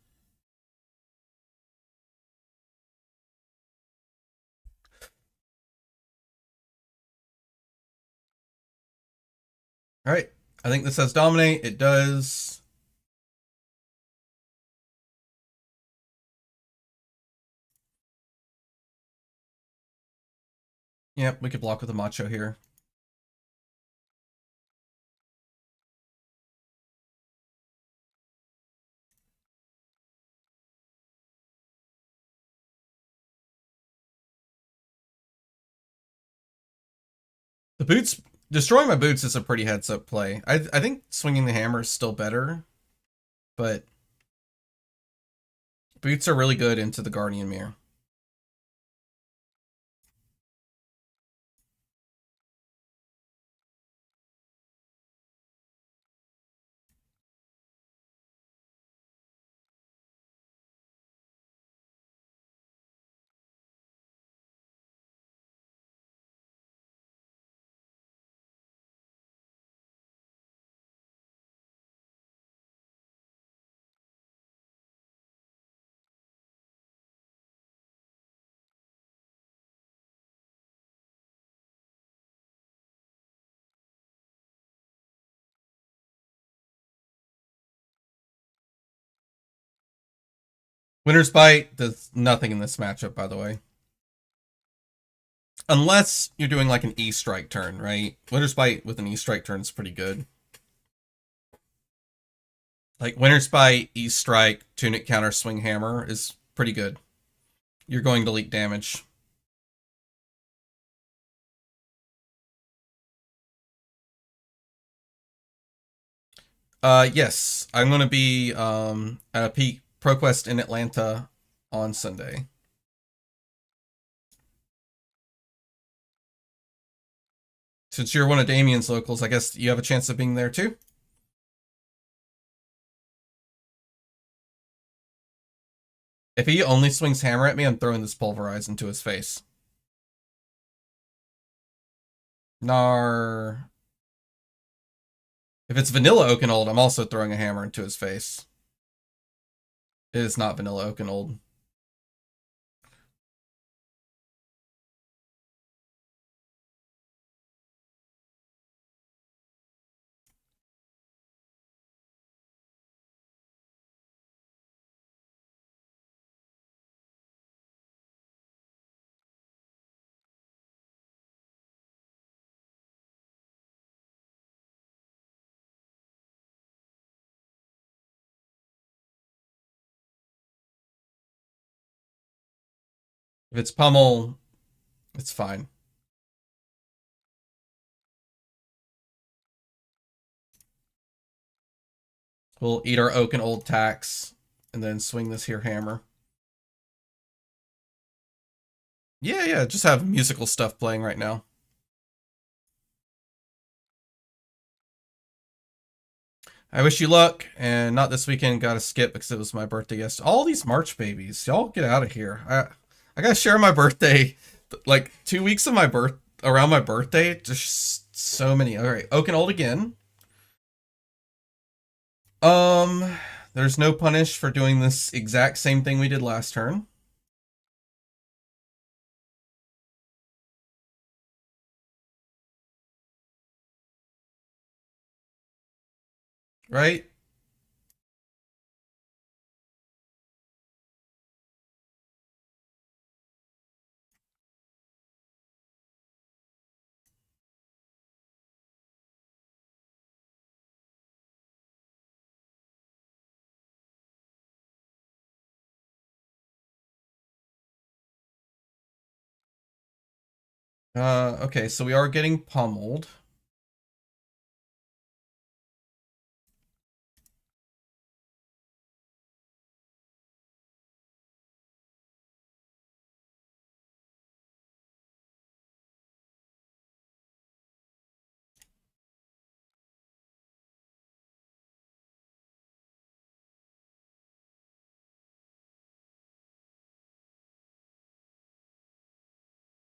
All right. I think this says dominate. It does. Yep, we could block with a macho here. The boots, destroying my boots is a pretty heads up play. I think swinging the hammer is still better, but boots are really good into the Guardian Mirror. Winter's Bite does nothing in this matchup, by the way. Unless you're doing like an E-strike turn, right? Winter's Bite with an E-strike turn is pretty good. Like Winter's Bite, E-strike, Tunic counter, swing hammer is pretty good. You're going to leak damage. Yes, I'm going to be at a peak ProQuest in Atlanta on Sunday. Since you're one of Damien's locals, I guess you have a chance of being there too. If he only swings hammer at me, I'm throwing this pulverize into his face. Nar. If it's vanilla Oakenold, I'm also throwing a hammer into his face. It is not vanilla Oakenold. If it's pummel, it's fine. We'll eat our Oakenold tax and then swing this here hammer. Yeah, just have musical stuff playing right now. I wish you luck, and not this weekend. Got to skip because it was my birthday yesterday. All these March babies, y'all get out of here. I gotta share my birthday, like 2 weeks of my birth around my birthday. Just so many. All right, Oakenold again. Um, there's no punish for doing this exact same thing we did last turn. Right? Okay, so we are getting pummeled.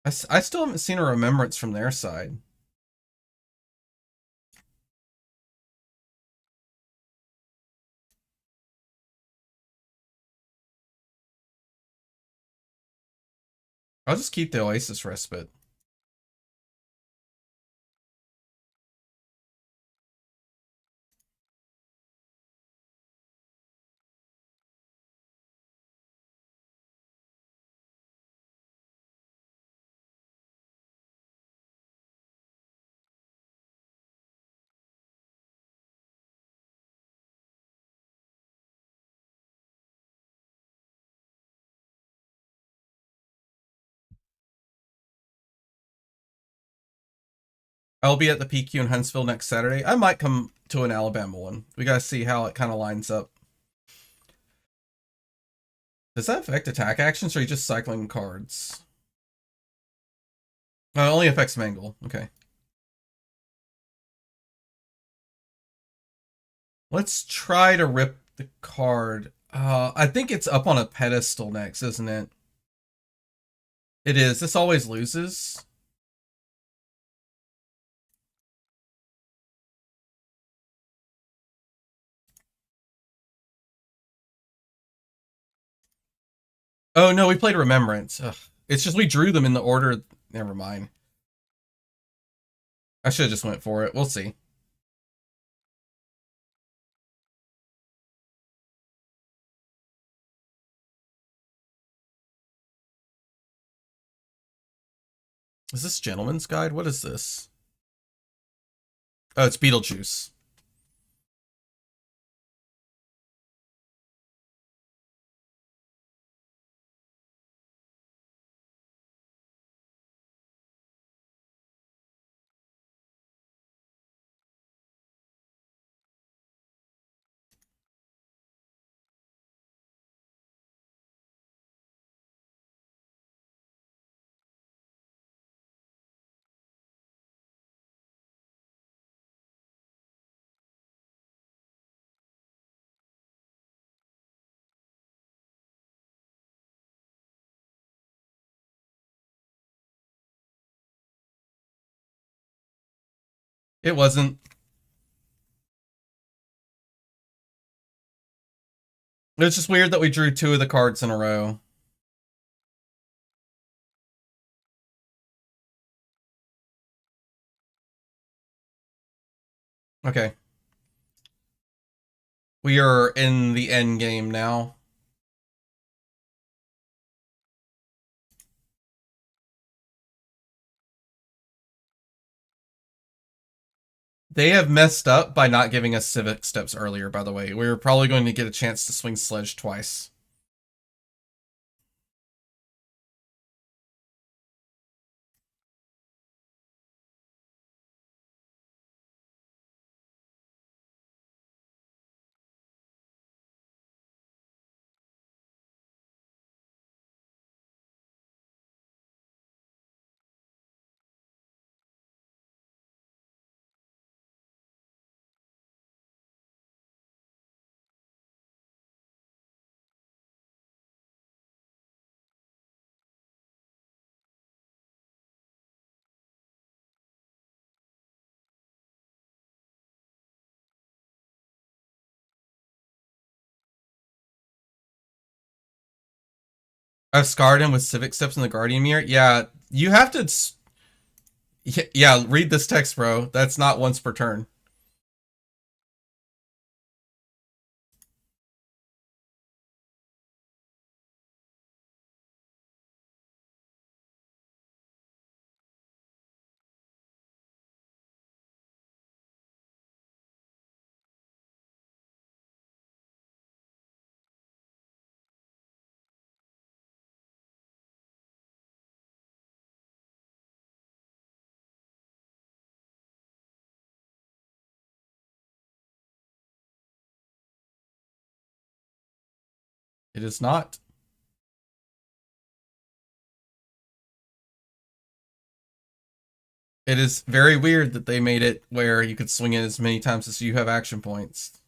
I still haven't seen a remembrance from their side. I'll just keep the Oasis Respite. I'll be at the PQ in Huntsville next Saturday. I might come to an Alabama one. We gotta see how it kind of lines up. Does that affect attack actions, or are you just cycling cards? It only affects Mangle. Okay. Let's try to rip the card. I think it's up on a pedestal next, isn't it? It is. This always loses. Oh no, we played Remembrance. Ugh. It's just we drew them in the order. Never mind. I should have just went for it. We'll see. Is this Gentleman's Guide? What is this? Oh, it's Beetlejuice. It wasn't. It's just weird that we drew two of the cards in a row. Okay. We are in the end game now. They have messed up by not giving us civic steps earlier, by the way. We were probably going to get a chance to swing Sledge twice. I've scarred him with civic steps in the Guardian Mirror. Yeah, you have to. Yeah, read this text, bro. That's not once per turn. It is not. It is very weird that they made it where you could swing it as many times as you have action points.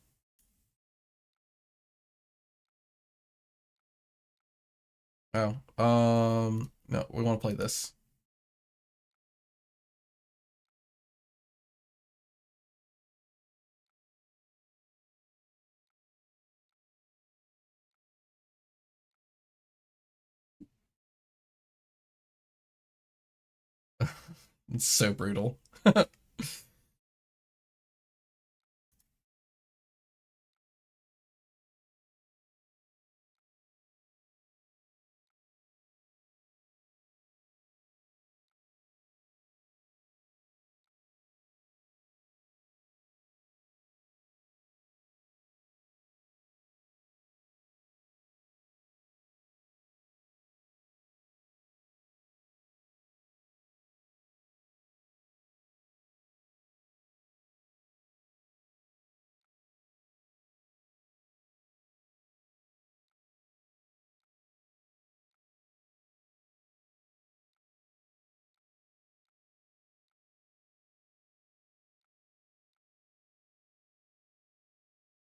Oh, no, we want to play this. It's so brutal.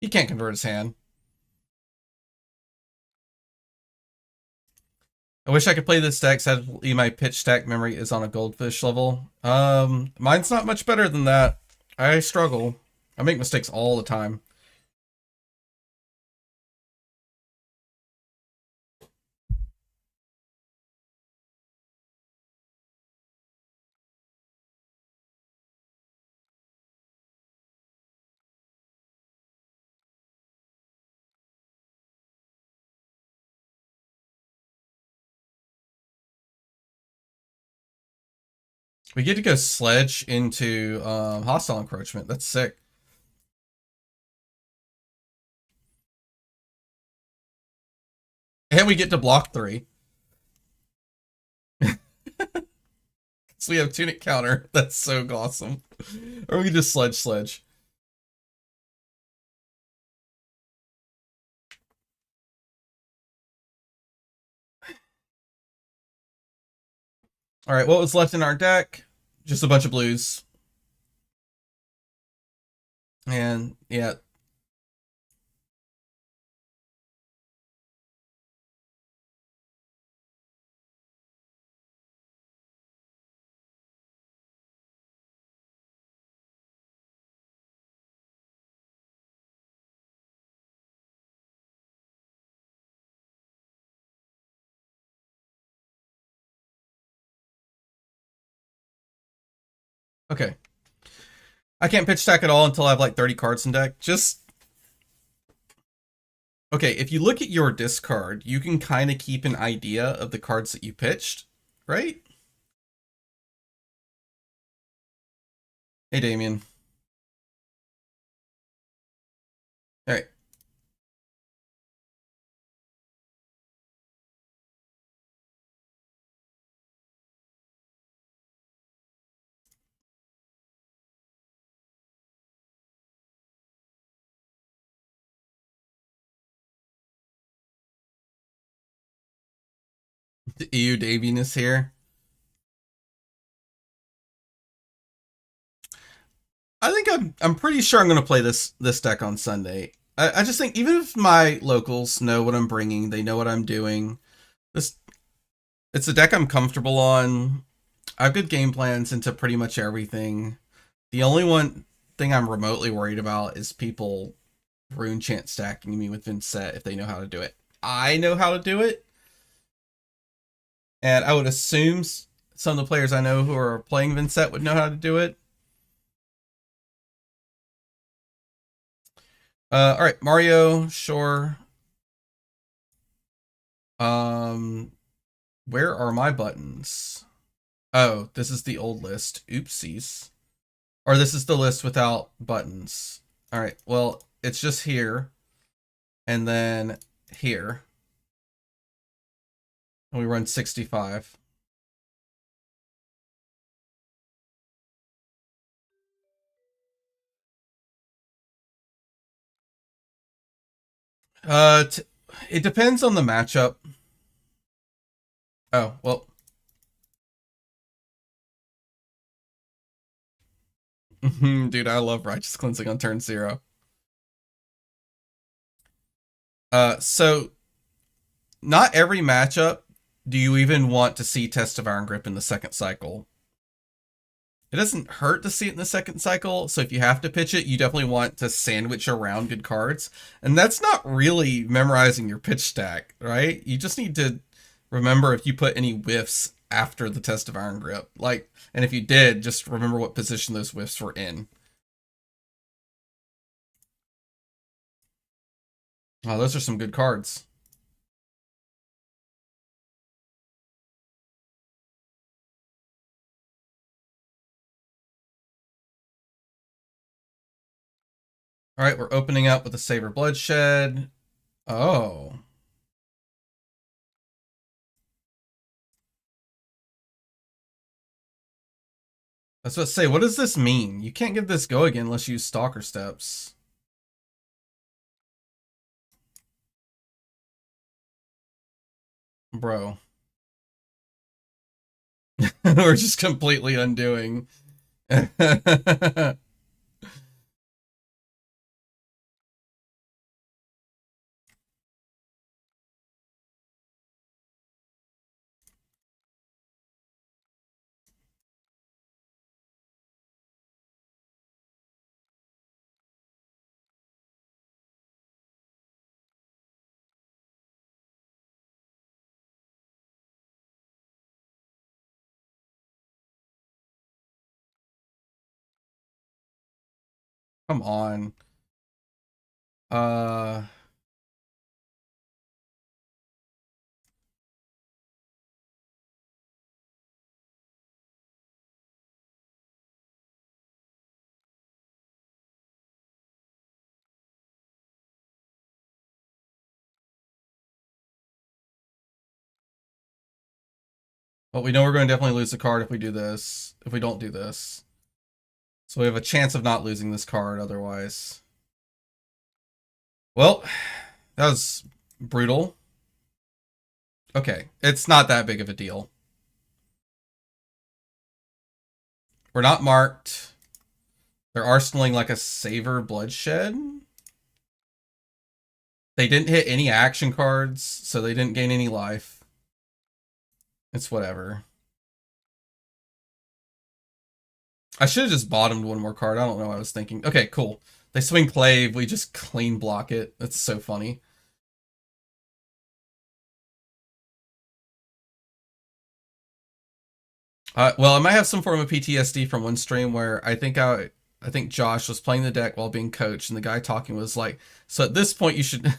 He can't convert his hand. I wish I could play this deck. Sadly, my pitch stack memory is on a goldfish level. Mine's not much better than that. I struggle. I make mistakes all the time. We get to go sledge into hostile encroachment. That's sick. And we get to block 3. So we have tunic counter. That's so awesome. Or we can just sledge. All right, what was left in our deck? Just a bunch of blues. And yeah. Okay. I can't pitch stack at all until I have like 30 cards in deck. Just okay, if you look at your discard, you can kind of keep an idea of the cards that you pitched, right? Hey, Damien. All right. The EU Damien is here. I think I'm pretty sure I'm gonna play this deck on Sunday. I just think even if my locals know what I'm bringing, they know what I'm doing. This it's a deck I'm comfortable on. I have good game plans into pretty much everything. The only one thing I'm remotely worried about is people rune chant stacking me with Vinnset if they know how to do it. I know how to do it, and I would assume some of the players I know who are playing Vinnset would know how to do it. All right, Mario, sure. Where are my buttons? Oh, this is the old list. Oopsies. Or this is the list without buttons. All right, well, it's just here. And then here. And we run 65. It depends on the matchup. Oh, well. Dude, I love Righteous Cleansing on turn 0. So not every matchup do you even want to see Test of Iron Grip in the second cycle. It doesn't hurt to see it in the second cycle, so if you have to pitch it, you definitely want to sandwich around good cards. And that's not really memorizing your pitch stack, right? You just need to remember if you put any whiffs after the test of Iron Grip. Like, and if you did, just remember what position those whiffs were in. Oh, those are some good cards. All right, we're opening up with a Savor Bloodshed. Oh. I was about to say, what does this mean? You can't give this go again unless you use Stalker Steps. Bro. We're just completely undoing. Come on. Uh, well, we know we're going to definitely lose the card if we do this. If we don't do this. So we have a chance of not losing this card otherwise. Well, that was brutal. Okay, it's not that big of a deal. We're not marked. They're arsenaling like a Savor Bloodshed. They didn't hit any action cards, so they didn't gain any life. It's whatever. I should have just bottomed one more card. I don't know what I was thinking. Okay, cool. They swing Clave, we just clean block it. That's so funny. Well, I might have some form of PTSD from one stream where I think Josh was playing the deck while being coached, and the guy talking was like, "So at this point, you should."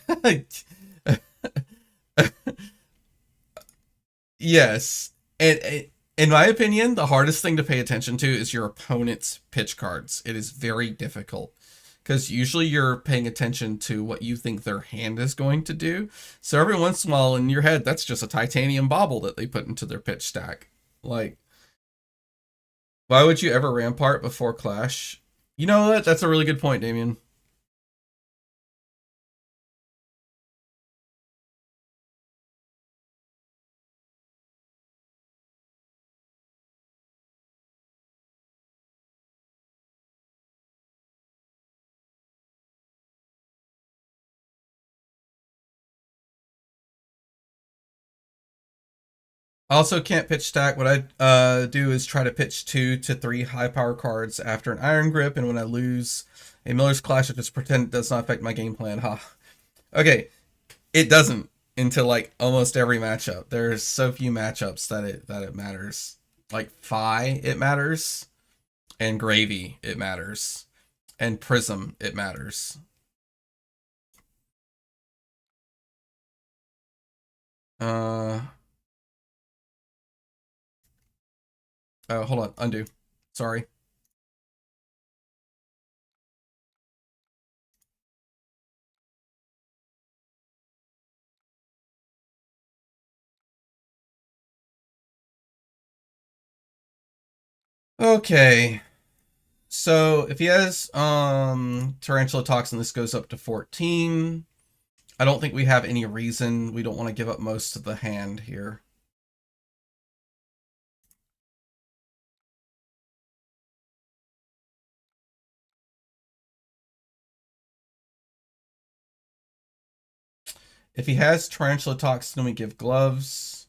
Yes, and in my opinion, the hardest thing to pay attention to is your opponent's pitch cards. It is very difficult because usually you're paying attention to what you think their hand is going to do. So every once in a while, in your head, that's just a titanium bauble that they put into their pitch stack. Like, why would you ever Rampart before Clash? You know what? That's a really good point, Damien. I also can't pitch stack. What I do is try to pitch 2 to 3 high power cards after an Iron Grip, and when I lose a Miller's Clash, I just pretend it does not affect my game plan. Ha. Huh. Okay, it doesn't until like almost every matchup. There's so few matchups that it matters. Like Phi, it matters, and Gravy, it matters, and Prism, it matters. Uh, hold on, undo. Sorry. Okay. So if he has Tarantula Toxin, this goes up to 14. I don't think we have any reason. We don't want to give up most of the hand here. If he has Tarantula Toxin, we give gloves.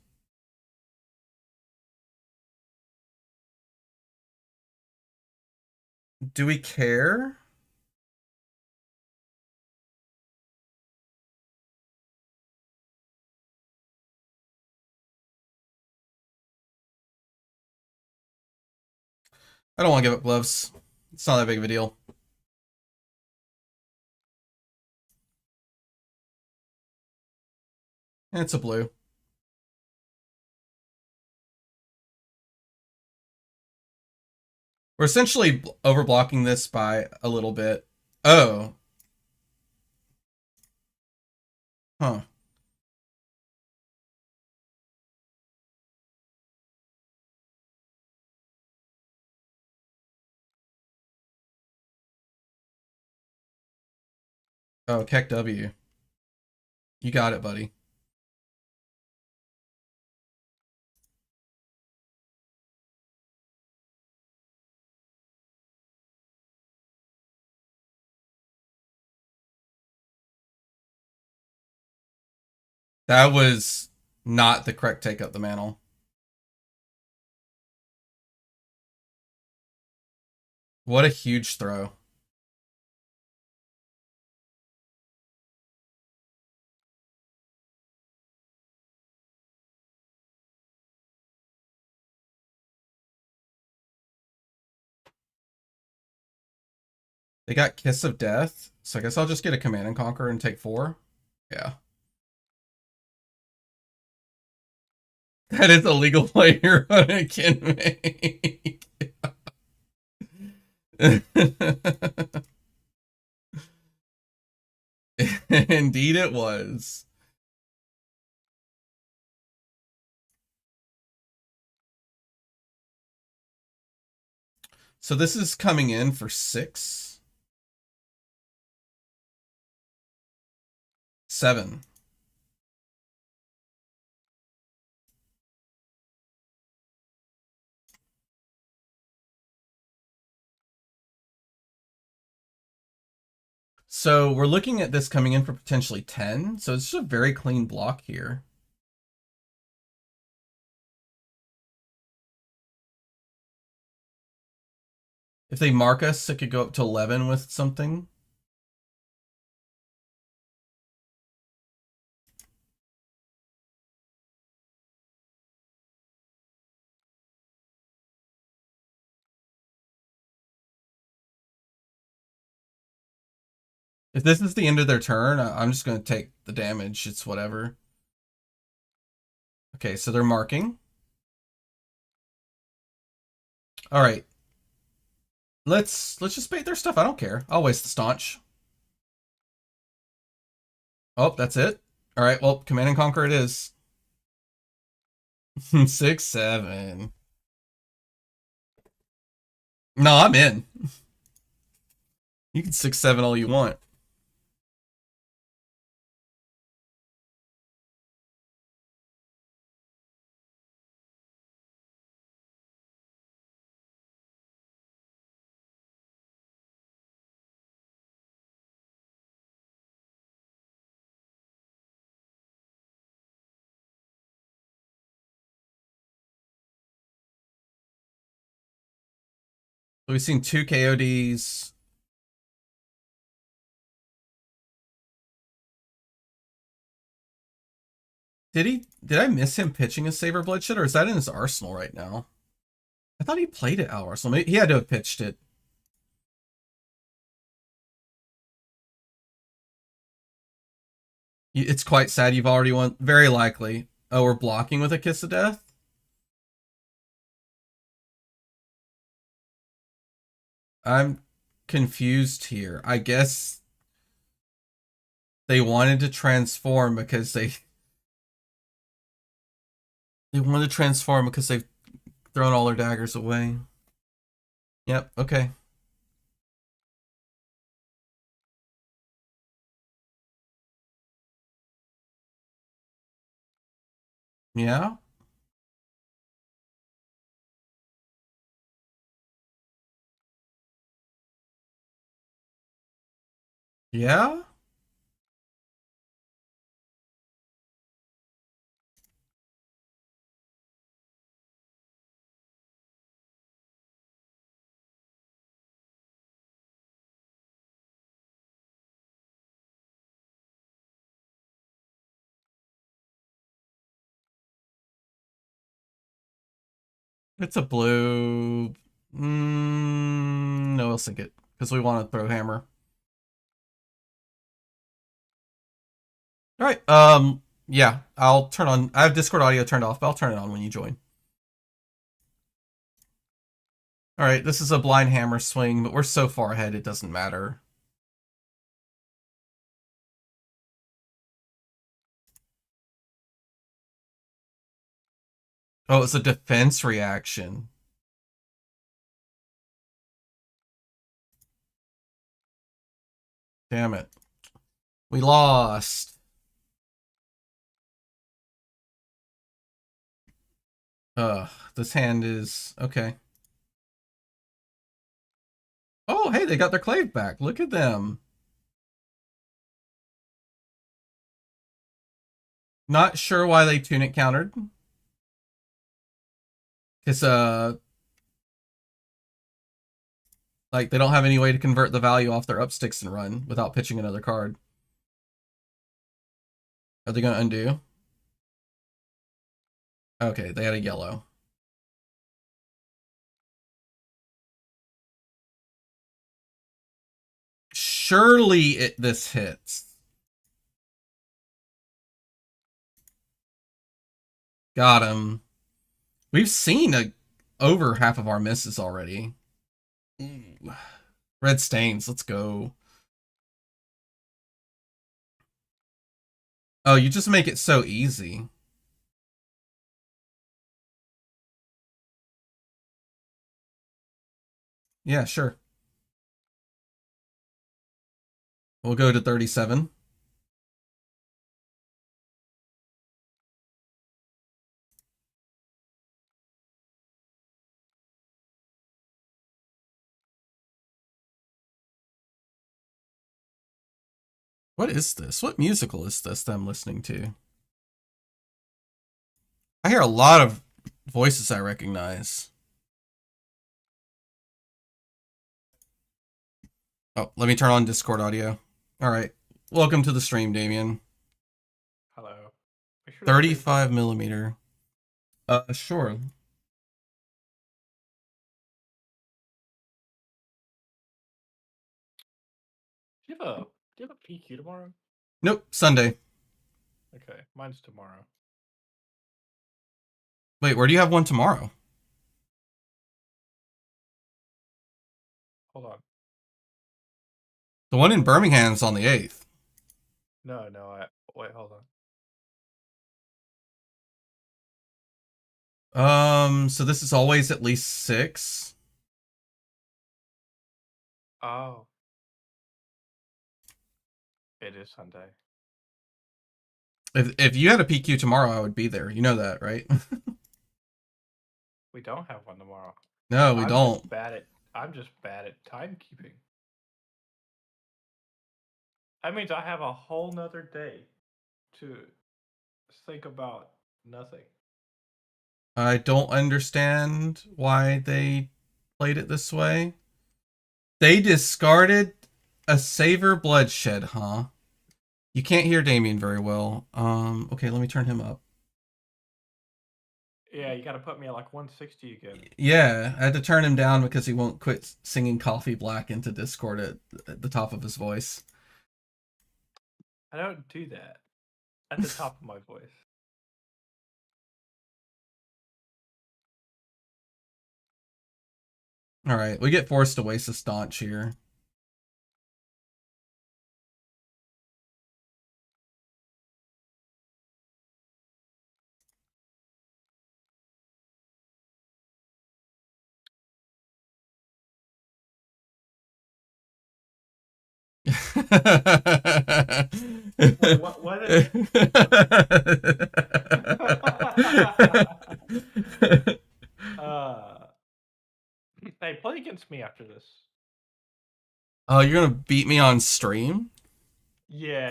Do we care? I don't want to give up gloves. It's not that big of a deal. And it's a blue. We're essentially overblocking this by a little bit. Oh. Huh. Oh, Keck W. You got it, buddy. That was not the correct take up the mantle. What a huge throw. They got Kiss of Death, so I guess I'll just get a Command and Conquer and take 4. Yeah. That is a legal play your opponent can make. Indeed it was. So this is coming in for 6. 7. So we're looking at this coming in for potentially 10. So it's just a very clean block here. If they mark us, it could go up to 11 with something. If this is the end of their turn, I'm just going to take the damage. It's whatever. Okay, so they're marking. All right. Let's just bait their stuff. I don't care. I'll waste the staunch. Oh, that's it. All right. Well, Command and Conquer it is. 6, 7. No, I'm in. You can 6, 7 all you want. So we've seen 2 KODs. Did I miss him pitching a Saber Bloodshed, or is that in his arsenal right now? I thought he played it out arsenal. Maybe he had to have pitched it. It's quite sad you've already won. Very likely. Oh, we're blocking with a Kiss of Death? I'm confused here. I guess they wanted to transform because they wanted to transform because they've thrown all their daggers away. Yep, okay. Yeah? Yeah? It's a blue. No, we'll sync it because we want to throw hammer. All right. Yeah, I'll turn on. I have Discord audio turned off, but I'll turn it on when you join. All right, this is a blind hammer swing, but we're so far ahead it doesn't matter. Oh, it's a defense reaction. Damn it. We lost. This hand is okay. Oh, hey, they got their clave back. Look at them. Not sure why they tunic countered. It's like they don't have any way to convert the value off their up sticks and run without pitching another card. Are they gonna undo? Okay, they had a yellow. Surely this hits. Got him. We've seen over half of our misses already. Ooh. Red stains, let's go. Oh, you just make it so easy. Yeah, sure. We'll go to 37. What is this? What musical is this that I'm listening to? I hear a lot of voices I recognize. Oh, let me turn on Discord audio. All right. Welcome to the stream, Damien. Hello. 35 millimeter. Sure. Do you have a PQ tomorrow? Nope, Sunday. Okay, mine's tomorrow. Wait, where do you have one tomorrow? Hold on. The one in Birmingham's on the 8th. No, wait, hold on. So this is always at least 6. Oh. It is Sunday. If you had a PQ tomorrow, I would be there. You know that, right? We don't have one tomorrow. No, we don't. I'm just bad at timekeeping. That means I have a whole nother day to think about nothing. I don't understand why they played it this way. They discarded a Savor Bloodshed, huh? You can't hear Damien very well. Okay, let me turn him up. Yeah, you gotta put me at like 160 again. Yeah, I had to turn him down because he won't quit singing Coffee Black into Discord at the top of his voice. I don't do that at the top of my voice. All right, we get forced to waste a staunch here. Wait, what is Hey, play against me after this. Oh, you're gonna beat me on stream? Yeah.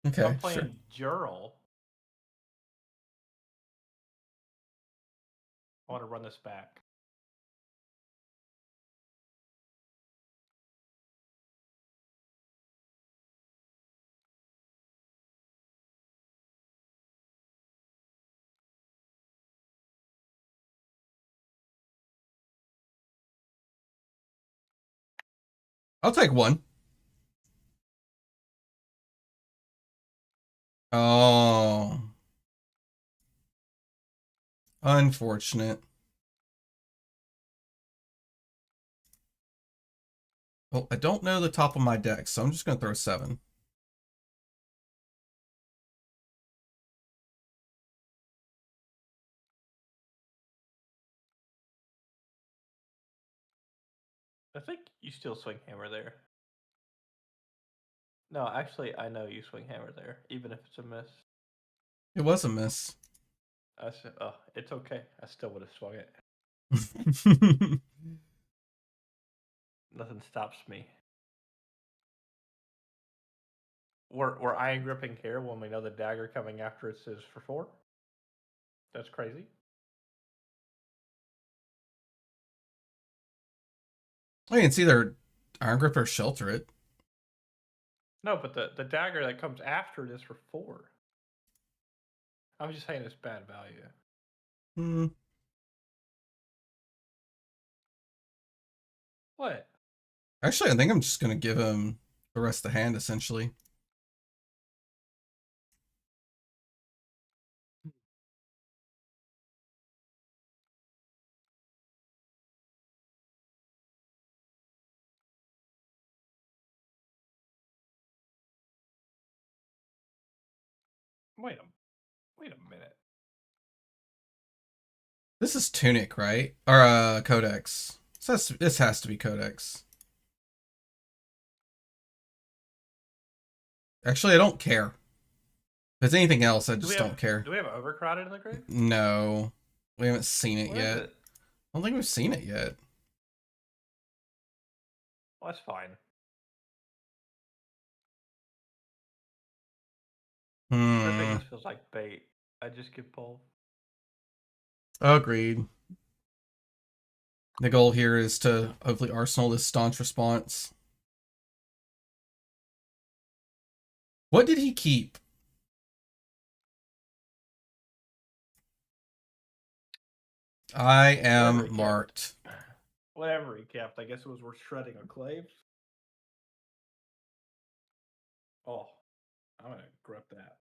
Okay, I'm playing sure. Jarl. I want to run this back. I'll take one. Oh, unfortunate. Well, I don't know the top of my deck, so I'm just going to throw 7. I think you still swing hammer there. No, actually, I know you swing hammer there, even if it's a miss. It was a miss. I said, oh, it's okay. I still would have swung it. Nothing stops me. We're iron gripping here when we know the dagger coming after us is for 4. That's crazy. I mean, it's either Iron Grip or Shelter It. No, but the dagger that comes after it is for 4. I'm just saying it's bad value. Hmm. What? Actually, I think I'm just going to give him the rest of the hand, essentially. Wait a minute. This is Tunic, right? Or Codex. So this has to be Codex. Actually, I don't care. If it's anything else, I just don't care. Do we have overcrowded in the grave? No. We haven't seen it What yet. is it? I don't think we've seen it yet. Well, that's fine. I think Hmm. this feels like bait. I just give pull. Agreed. The goal here is to hopefully arsenal this staunch response. What did he keep? I am marked. Whatever he kept. I guess it was worth shredding a clave. Oh, I'm gonna grip that.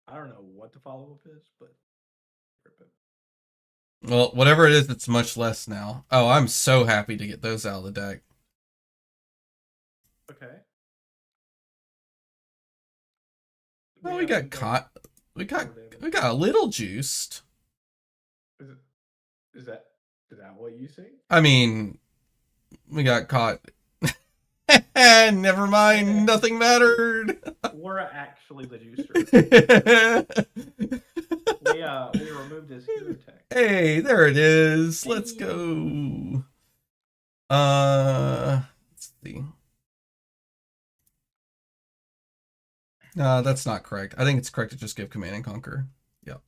I don't know what the follow up is, but grip it. Well, whatever it is, it's much less now. Oh, I'm so happy to get those out of the deck. Okay. Oh, we got caught. We got a little juiced. Is that what you think? I mean, we got caught. Never mind, nothing mattered. We're actually the juicer. we removed his hero tech. Hey, there it is. Let's go. Let's see. No, that's not correct. I think it's correct to just give Command and Conquer. Yep.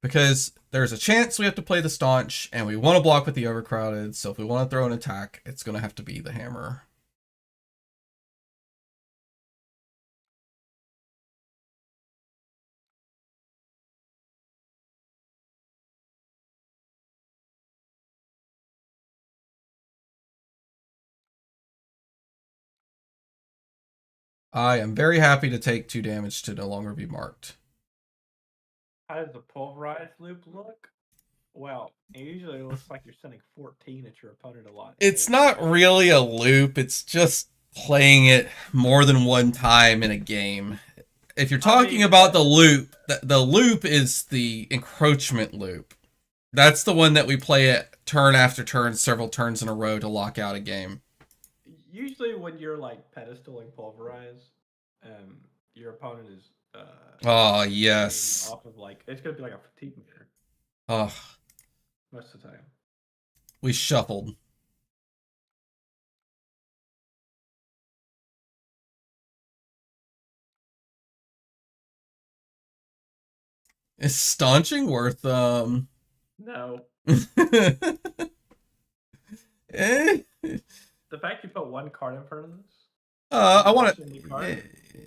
Because there's a chance we have to play the Staunch, and we want to block with the Overcrowded, so if we want to throw an attack, it's going to have to be the Hammer. I am very happy to take 2 damage to no longer be marked. How does the pulverized loop look? Well, it usually looks like you're sending 14 at your opponent a lot. It's not really a loop, it's just playing it more than one time in a game. If you're talking about the loop is the encroachment loop. That's the one that we play it turn after turn, several turns in a row to lock out a game. Usually when you're like pedestaling pulverize, your opponent is oh yes, off of like it's gonna be like a fatigue meter. Oh, most of the time. We shuffled. Is staunching worth No. Eh. The fact you put one card in front of this. I want to.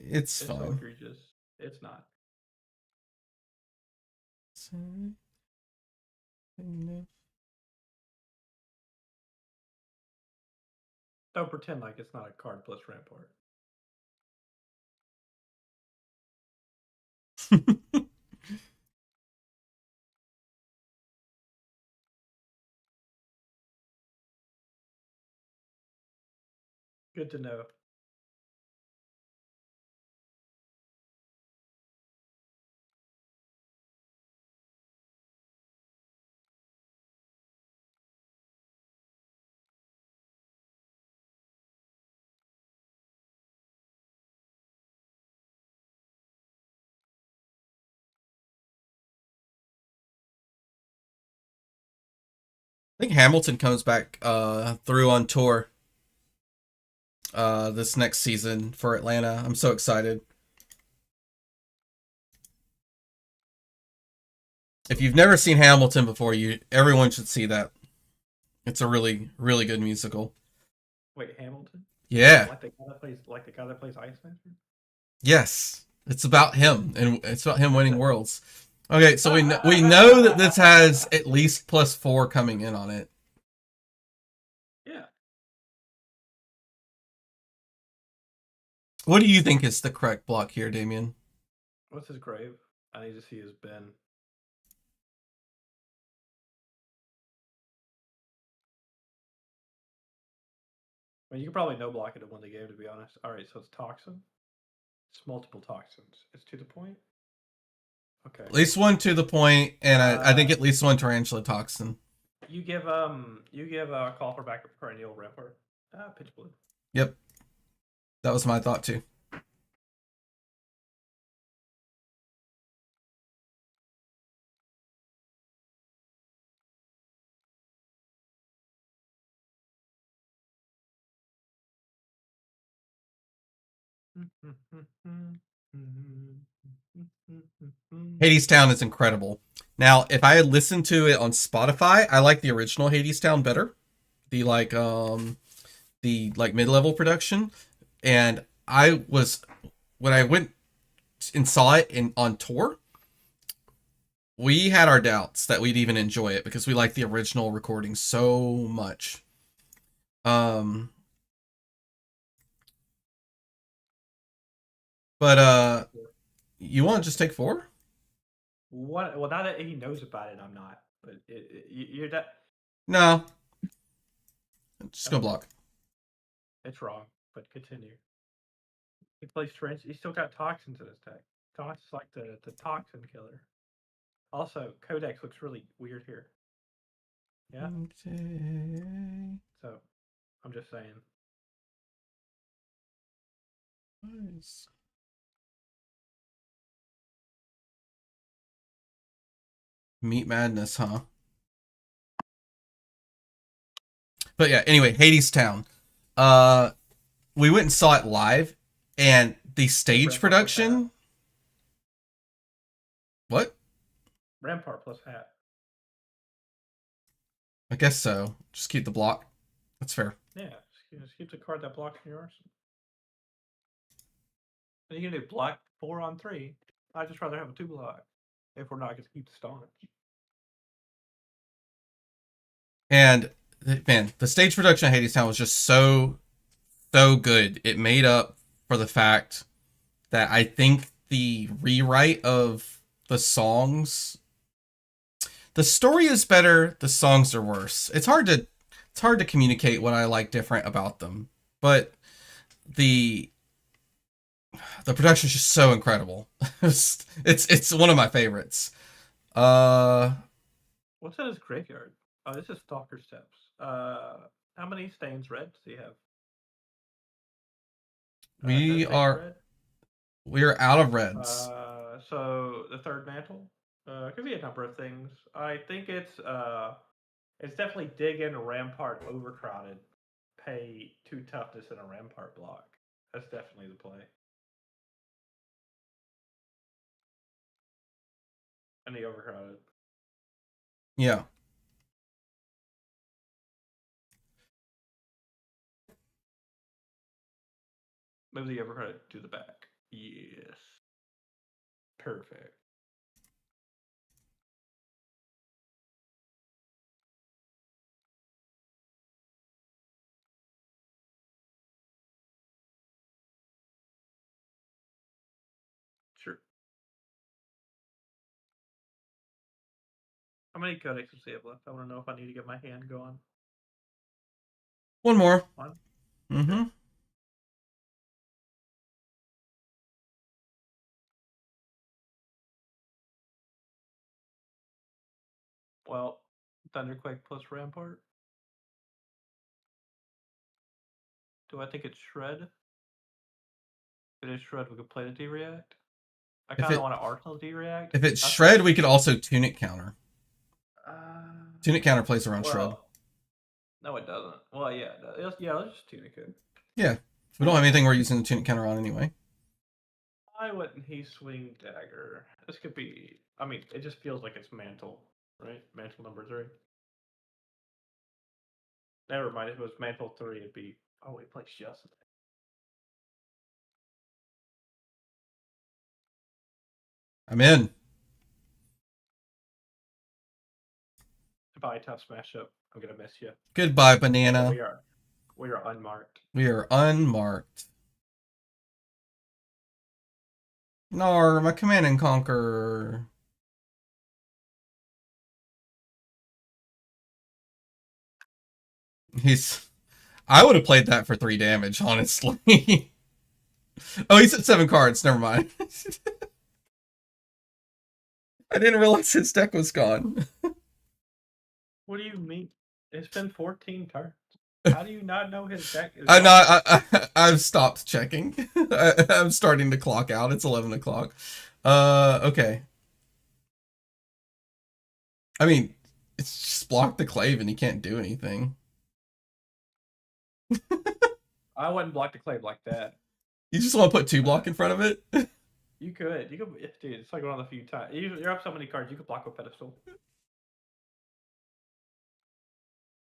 It's fine. So egregious. It's not. Don't pretend like it's not a card plus Rampart. Good to know. I think Hamilton comes back through on tour this next season for Atlanta. I'm so excited. If you've never seen Hamilton before, everyone should see that. It's a really, really good musical. Wait, Hamilton? Yeah. Like the guy that plays Ice Master? Yes. It's about him, and it's about him winning worlds. Okay, so we know that this has at least +4 coming in on it. Yeah. What do you think is the correct block here, Damien? What's his grave? I need to see his bin. I mean, you could probably no block it to win the game, to be honest. All right, so it's Toxin. It's multiple toxins. It's to the point. Okay. At least one to the point, and I think at least one Tarantula Toxin. You give call for backup perennial Rampart. Pitch blue. Yep. That was my thought too. Hades Town is incredible. Now, if I had listened to it on Spotify, I like the original Hades Town better. The mid-level production. And I was when I went and saw it on tour, we had our doubts that we'd even enjoy it because we like the original recording so much. But you want to just take 4? What? Well, now that he knows about it, I'm not. But you're that. No. Just gonna block. It's wrong, but continue. He plays trench. He's still got toxins in his deck. Toxin's like the toxin killer. Also, Codex looks really weird here. Yeah. So, I'm just saying. Nice. Meat Madness, huh? But yeah, anyway, Hades Town. We went and saw it live, and the stage production. What? Rampart plus hat. I guess so. Just keep the block. That's fair. Yeah, just keep the card that blocks in your arsenal. And you can do block 4 on 3. I'd just rather have a 2 block if we're not going to keep the staunch. And man, the stage production of Hades Town was just so good. It made up for the fact that I think the rewrite of the songs, the story is better, the songs are worse. It's hard to communicate what I like different about them, but the production is just so incredible. it's one of my favorites. What's in his graveyard? Oh, this is Stalker Steps. How many stains red does he have? We're out of reds. So the third mantle could be a number of things. I think it's definitely dig in Rampart overcrowded, pay 2 toughness in a Rampart block. That's definitely the play. And the overcrowded. Yeah. Move the overcrowded to the back. Yes. Perfect. How many codexes do we have left? I want to know if I need to get my hand going. One more. One? Mm-hmm. Okay. Well, Thunderquake plus Rampart. Do I think it's Shred? If it is Shred, we could play the D-React. I If kind of it want to Arsenal D-React. if it's That's Shred, we could also Tunic counter. Tunic counter plays around Shred. Well, no, it doesn't. Well, yeah, yeah. Let's just Tunic it. Yeah. We don't have anything we're using the Tunic counter on anyway. Why wouldn't he swing Dagger? This could be. I mean, it just feels like it's Mantle, right? Mantle number 3. Never mind. If it was Mantle 3, it'd be. Oh, he plays Justin. I'm in. Bye, tough smash up. I'm gonna miss you. Goodbye, banana. We are unmarked. We are unmarked. Nar, my command and conquer. I would have played that for 3 damage, honestly. Oh, he's at 7 cards. Never mind. I didn't realize his deck was gone. What do you mean? It's been 14 turns. How do you not know his deck is gone? I've stopped checking. I'm starting to clock out. It's 11 o'clock. Okay. I mean, it's just block the clave and he can't do anything. I wouldn't block the clave like that. You just want to put 2 block in front of it? You could, dude. It's like one of the few times you're up so many cards. You could block a pedestal.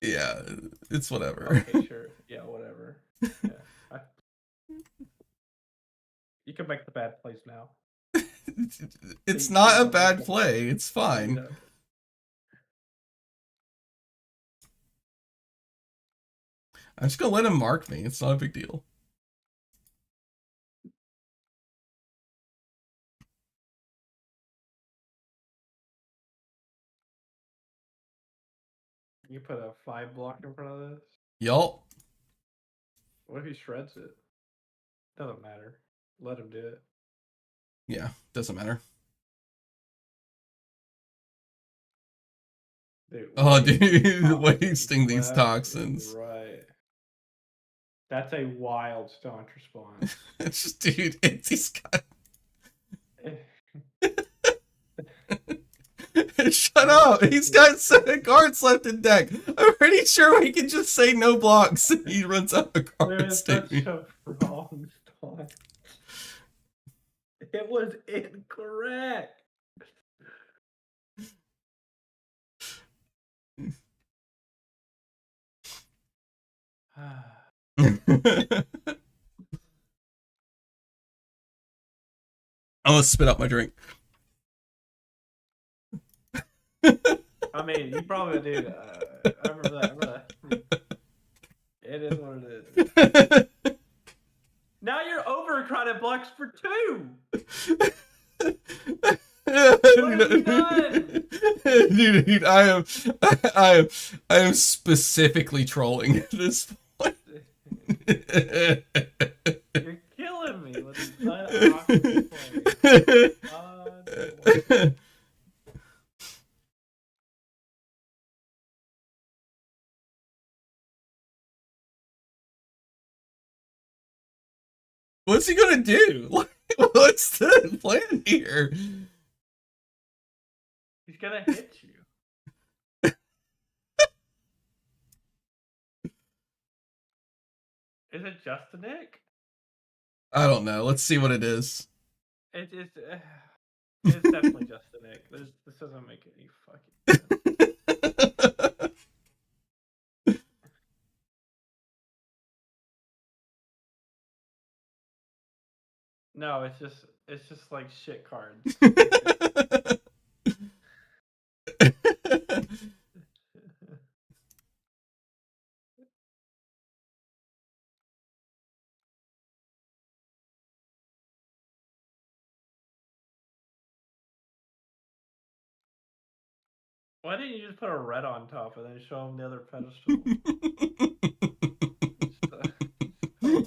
Yeah, it's whatever. Okay, sure. Yeah, whatever. Yeah, you can make the bad plays now. It's not a bad play. It's fine. I'm just gonna let him mark me. It's not a big deal. You put a 5 block in front of this. Yup. What if he shreds it? Doesn't matter. Let him do it. Yeah, doesn't matter. Dude, wasting these toxins. Right. That's a wild staunch response. It's just, dude, he's got. Shut up! He's got 7 cards left in deck. I'm pretty sure we can just say no blocks. He runs out of cards. That's a wrong staunch. It was incorrect. I'm gonna spit out my drink. I mean, you probably did. I remember that. It is what it is. Now you're overcrowded blocks for 2. What have you done? Dude, I am specifically trolling at this point. You're killing me with this awkward play. What's he gonna do? What's the plan here? He's gonna hit you. Is it just a Nick? I don't know. Let's see what it is. It's definitely just a Nick. This doesn't make any fucking sense. No, it's just like shit cards. Why didn't you just put a red on top and then show him the other pedestal? So weird.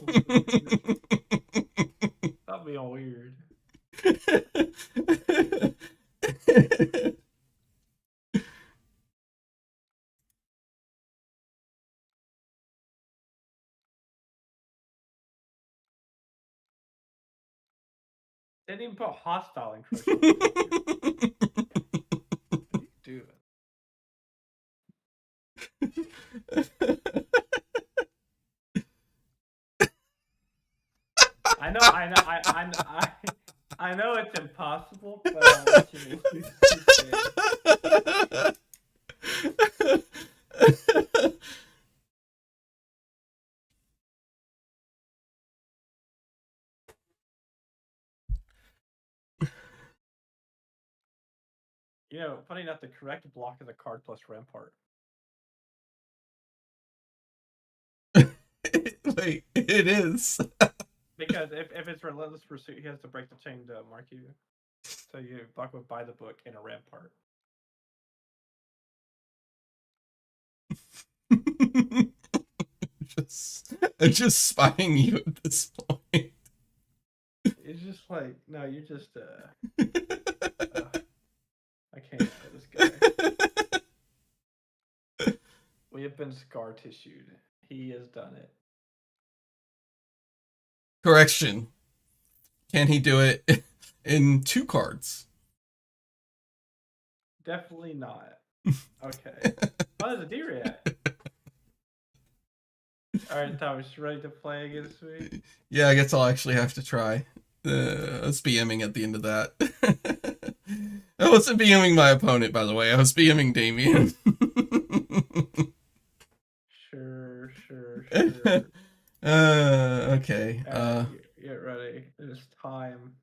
Stop being weird. Didn't even put hostile encroachment. What are you doing? I know it's impossible, but I want you to lose You know, funny enough, the correct block is a card plus rampart. Wait, it is. Because if it's relentless pursuit, he has to break the chain to mark you. So you block with by the book and a rampart. I'm just spying you at this point. It's just like, no, you're just I can't with this guy. We have been scar tissued. He has done it. Correction. Can he do it in 2 cards? Definitely not. Okay. How does a D react? Alright, Thomas, you ready to play against me? Yeah, I guess I'll actually have to try. I was BMing at the end of that. I wasn't BMing my opponent, by the way. I was BMing Damien. Sure. Okay. Get ready. It's time.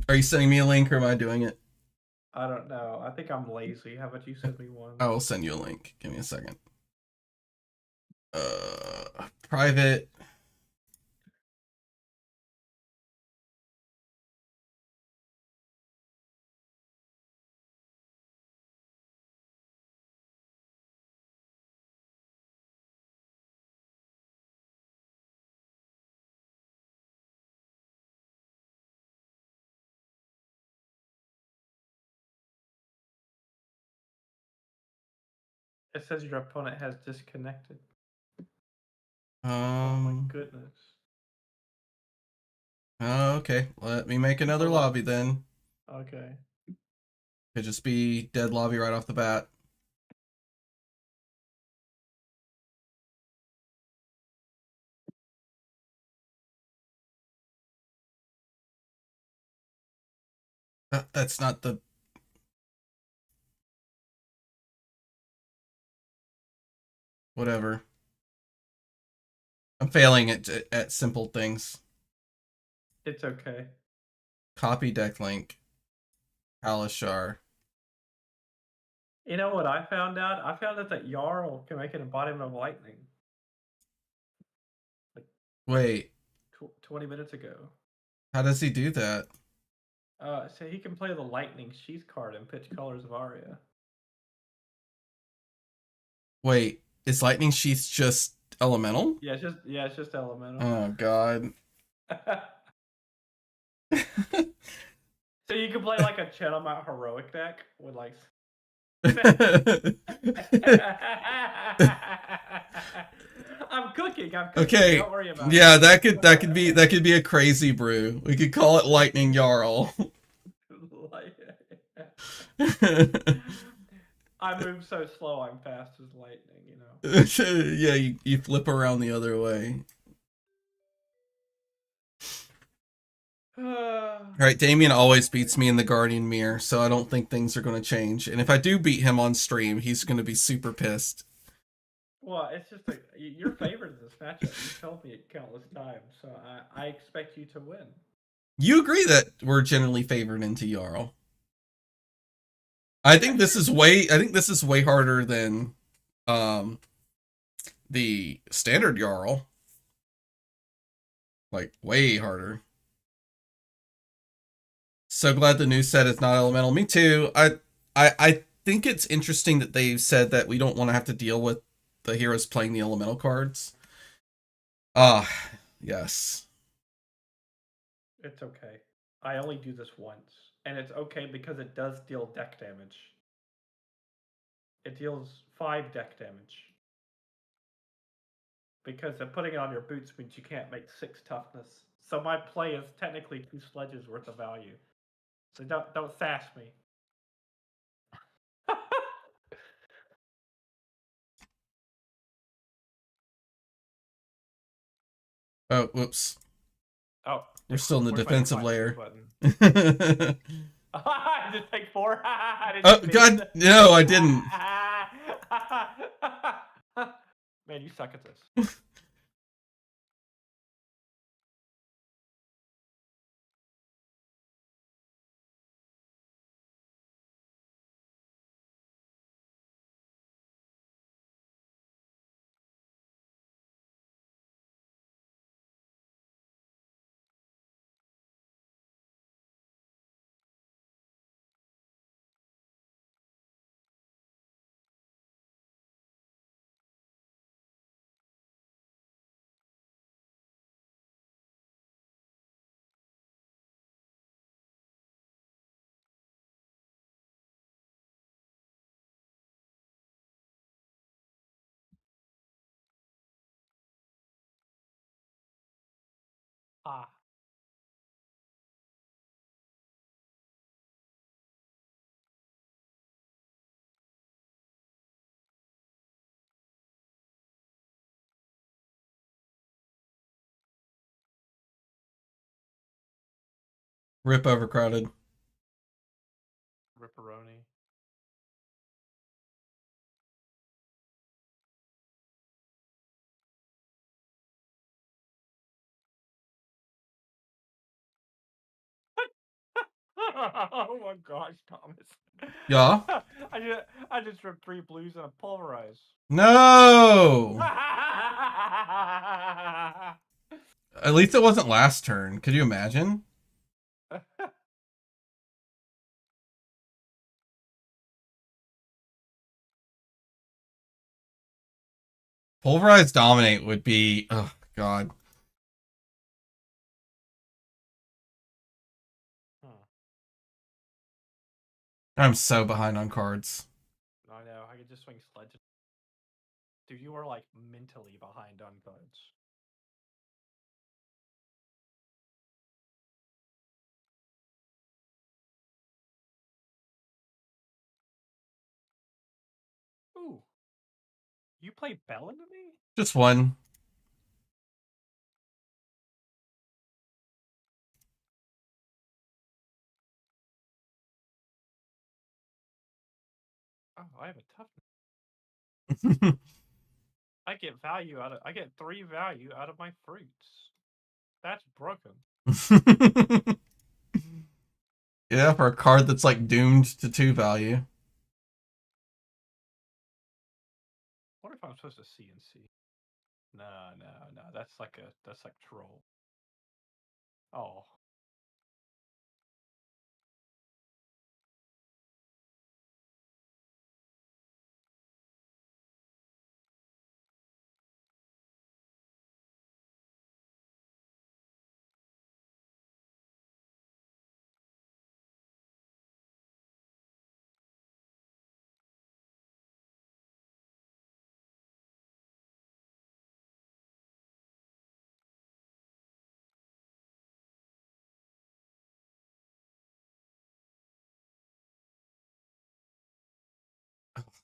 Are you sending me a link or am I doing it? I don't know. I think I'm lazy. How about you send me one? I will send you a link. Give me a second. Private. It says your opponent has disconnected. Oh my goodness. Okay. Let me make another lobby then. Okay. Could just be dead lobby right off the bat. That's not the... Whatever. I'm failing at simple things. It's okay. Copy deck link. Alishar. You know what I found out? I found out that Jarl can make an embodiment of lightning. Wait. 20 minutes ago. How does he do that? So he can play the Lightning Sheath card and pitch Colors of Aria. Wait, is Lightning Sheath just elemental? Yeah, it's just elemental. Oh god. So you can play like a Channel Mount Heroic deck with like I'm cooking. Okay. Don't worry about yeah, it. that could be a crazy brew. We could call it Lightning Jarl. I move so slow, I'm fast as lightning, you know. Yeah, you flip around the other way. Alright, Damien always beats me in the Guardian Mirror, so I don't think things are going to change. And if I do beat him on stream, he's going to be super pissed. Well, it's just like, you're favored in this matchup. You told me it countless times, so I expect you to win. You agree that we're generally favored into Jarl. I think this is way harder than the standard Jarl. Like way harder. So glad the new set is not elemental. Me too. I think it's interesting that they've said that we don't want to have to deal with the heroes playing the elemental cards. Ah, yes. It's okay. I only do this once, and it's okay because it does deal deck damage. It deals 5 deck damage. Because putting it on your boots means you can't make 6 toughness. So my play is technically 2 sledges worth of value. So don't sass me. Oh, whoops. Oh, We're still in the where's defensive my layer. button? I just take 4. Oh, God, no, I didn't. Man, you suck at this. Ah. Rip overcrowded. Ripperoni. Oh my gosh, Thomas. Yeah. I just ripped 3 blues and a pulverize. No. At least it wasn't last turn. Could you imagine? Pulverized dominate would be. Oh God. Hmm. I'm so behind on cards. I know. I could just swing sledge. Dude, you are like mentally behind on cards. Ooh. You play Bell into me? Just one. Oh, I have a toughness. I get value out of I get 3 value out of my fruits. That's broken. Yeah, for a card that's like doomed to 2 value. What if I'm supposed to CNC? No, no, no. That's like troll. Oh.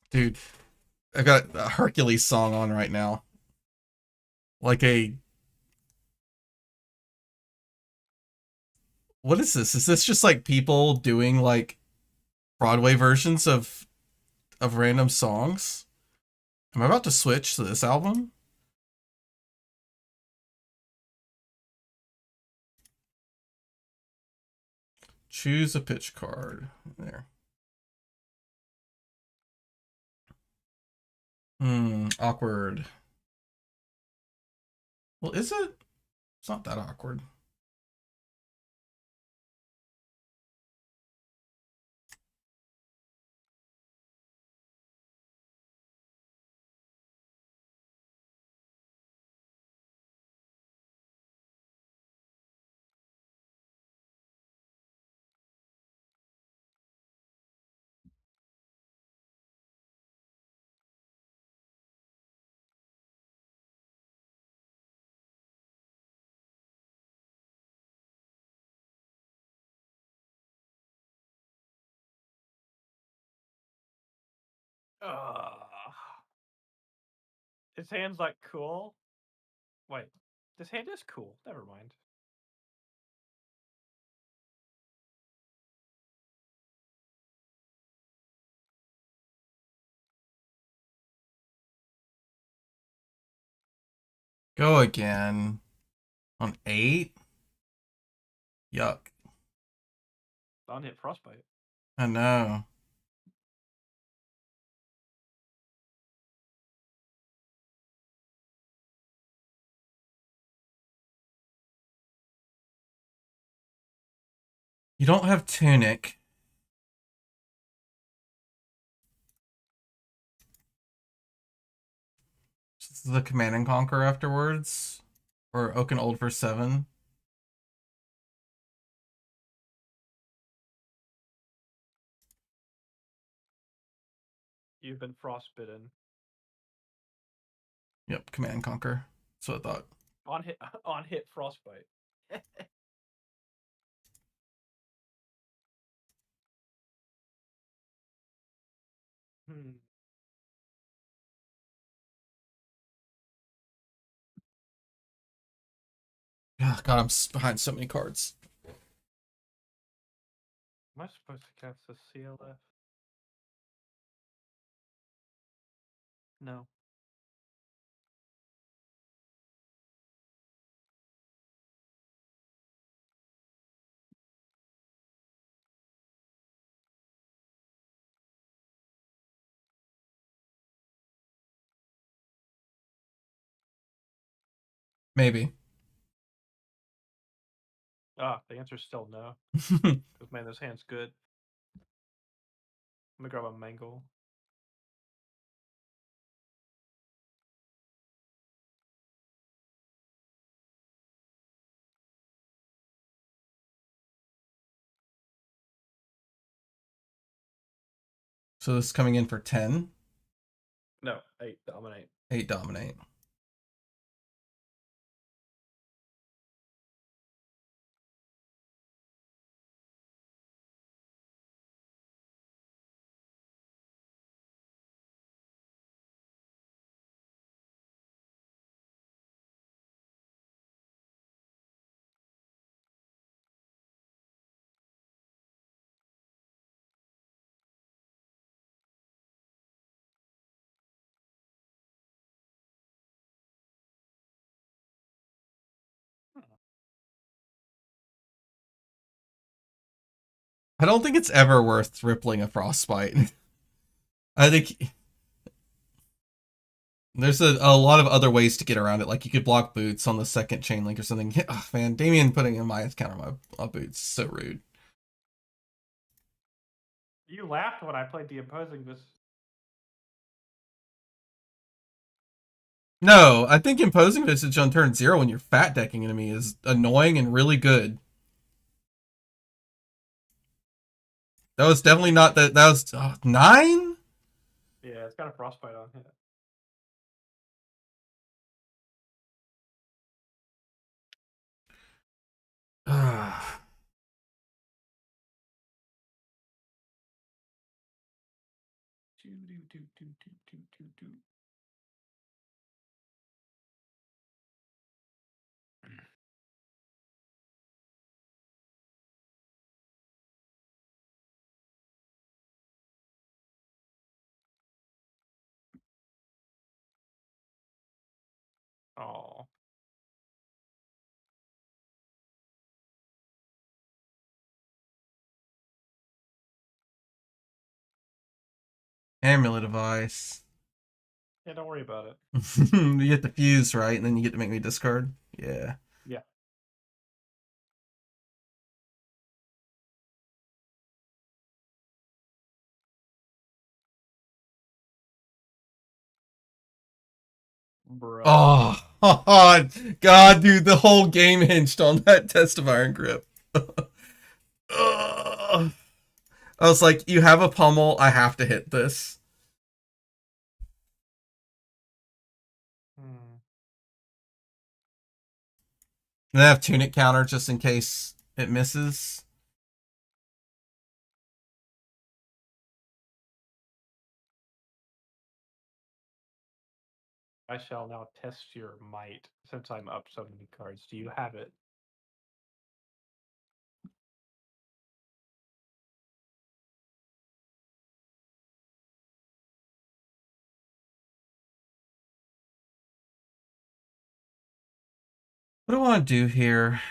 Dude, I got a Hercules song on right now. Like a. What is this? Is this just like people doing like Broadway versions of random songs? Am I about to switch to this album? Choose a pitch card. There. Awkward. Well, is it? It's not that awkward. His hand's like cool. Wait, this hand is cool. Never mind. Go again. On 8? Yuck. On hit frostbite. I know. You don't have Tunic. This is the Command and Conquer afterwards. Or Oaken Old for 7. You've been frostbitten. Yep, Command and Conquer. That's what I thought. On hit frostbite. Oh, God, I'm behind so many cards. Am I supposed to cast the CLF? No. Maybe. The answer's still no. Because, man, this hand's good. Let me grab a mangle. So this is coming in for 10? No, 8 dominate. 8 dominate. I don't think it's ever worth rippling a Frostbite. I think there's a lot of other ways to get around it. Like you could block boots on the second chain link or something. Oh, man, Damien putting in my counter my boots. So rude. You laughed when I played the opposing this. No, I think imposing visage on turn 0 when you're fat decking enemy is annoying and really good. That was definitely not that. That was 9? Yeah, it's got a frostbite on it. Oh. Amulet of Ice. Yeah, don't worry about it. You get the fuse, right? And then you get to make me discard? Yeah. Yeah. Bro. Oh, God, dude, the whole game hinged on that test of Iron Grip. I was like, you have a pummel, I have to hit this. And I have Tunic counter just in case it misses. I shall now test your might since I'm up so many cards. Do you have it? What do I want to do here?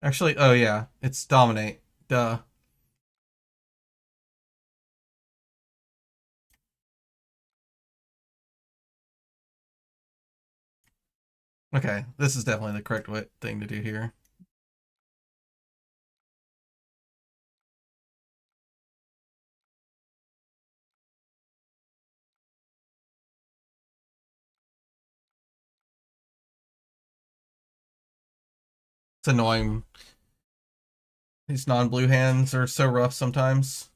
Actually, oh yeah, it's dominate. Duh. Okay, this is definitely the correct thing to do here. It's annoying. These non-blue hands are so rough sometimes.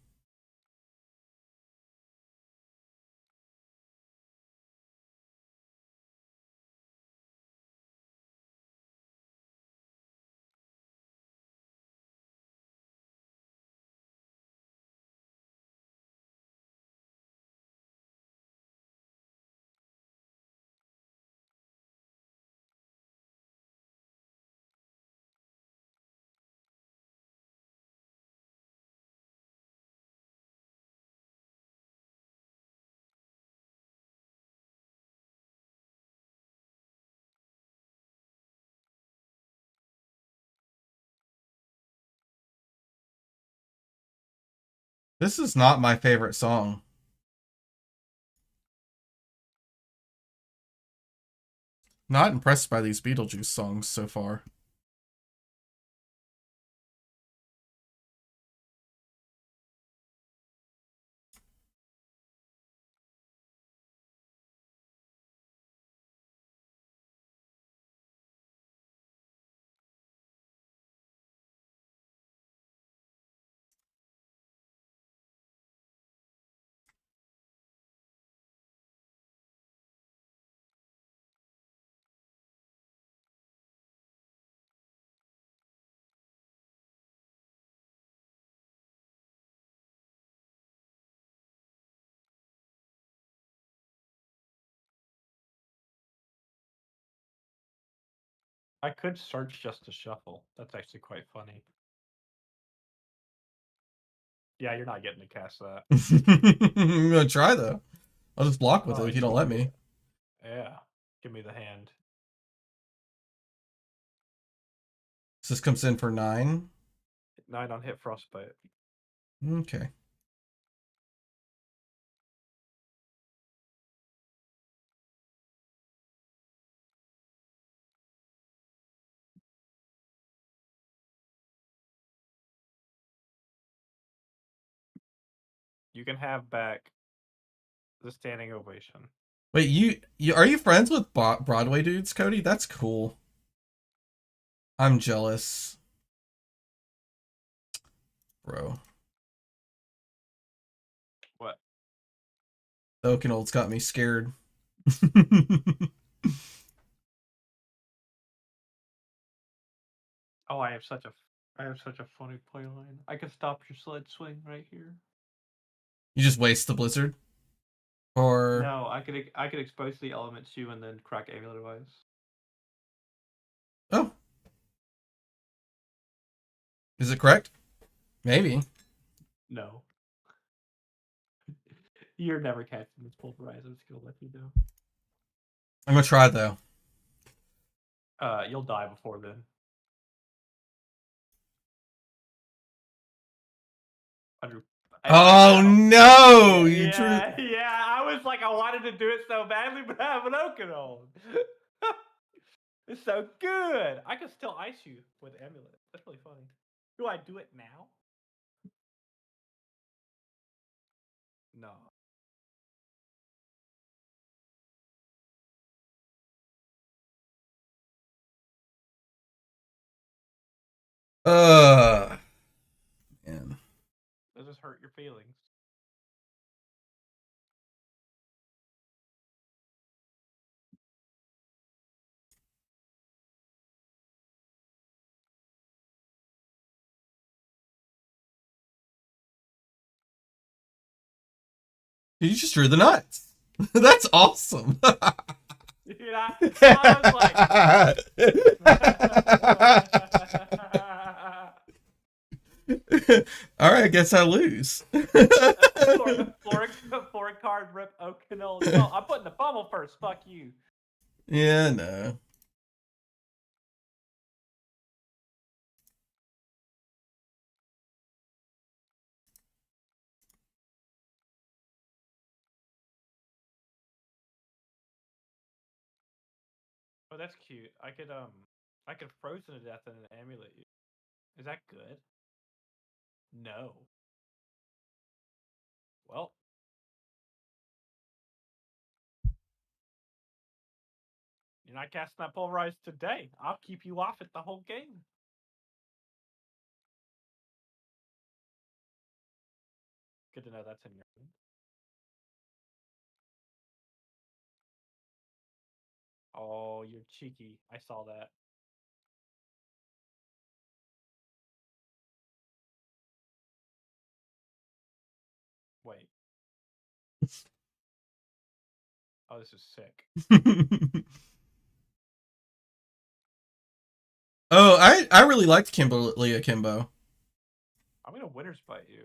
This is not my favorite song. Not impressed by these Beetlejuice songs so far. I could search just to shuffle. That's actually quite funny. Yeah, you're not getting to cast that. I'm gonna try though. I'll just block with it if you don't let me. Yeah. Give me the hand. So this comes in for 9. 9 on hit frostbite. Okay. You can have back the standing ovation. Wait, you are you friends with Broadway dudes, Cody? That's cool. I'm jealous, bro. What? Oakenhold's got me scared. Oh, I have such a funny play line. I can stop your sled swing right here. You just waste the blizzard, or No, I could expose the element to you and then crack amulet device. oh, is it correct? Maybe. No. You're never catching this pulverize. I'm just gonna let you know. I'm gonna try though. You'll die before then. Andrew. Oh no! You drew. Yeah. I was like, I wanted to do it so badly, but I have an Oakenhold. It's so good. I can still ice you with amulet. That's really funny. Do I do it now? No. Uh, man. Does this hurt your feelings? You just drew the nuts. That's awesome. Dude, I was like, all right, I guess I lose. for a card rip O'Connell. No, I'm putting the fumble first. Fuck you. Yeah, no. Oh, that's cute. I could frozen to death and an amulet you. Is that good? No. Well, you're not casting that pulverize today. I'll keep you off it the whole game. Good to know that's in your hand. Oh, you're cheeky. I saw that. Wait. Oh, this is sick. Oh, I really liked Kimberly Akimbo. I'm gonna winner's bite you.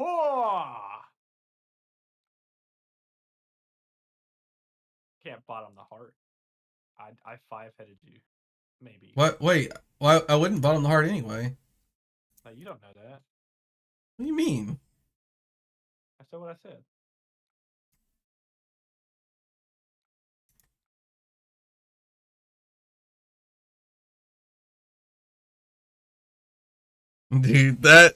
Oh! Can't bottom the heart. I five-headed you. Maybe. What? Wait, well, I wouldn't bottom the heart anyway. No, you don't know that. What do you mean? I said what I said. Dude, that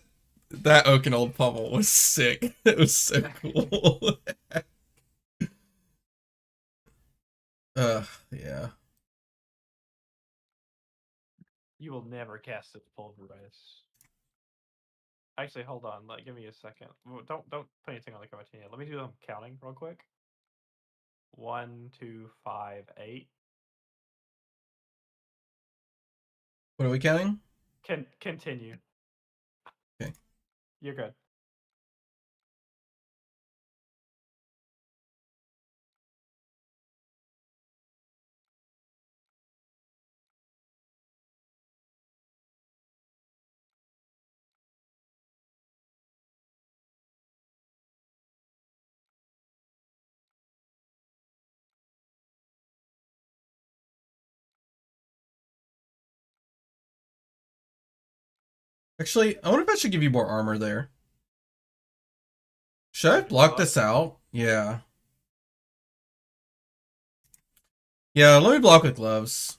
Oaken Old Pummel was sick. It was so cool. Yeah. You will never cast this pulverize. Actually, hold on. Give me a second. Don't put anything on the cover yet. Let me do them counting real quick. 1, 2, 5, 8. What are we counting? Continue. Okay. You're good. Actually, I wonder if I should give you more armor there. Should I With block gloves? this out? Yeah. Yeah, let me block with gloves.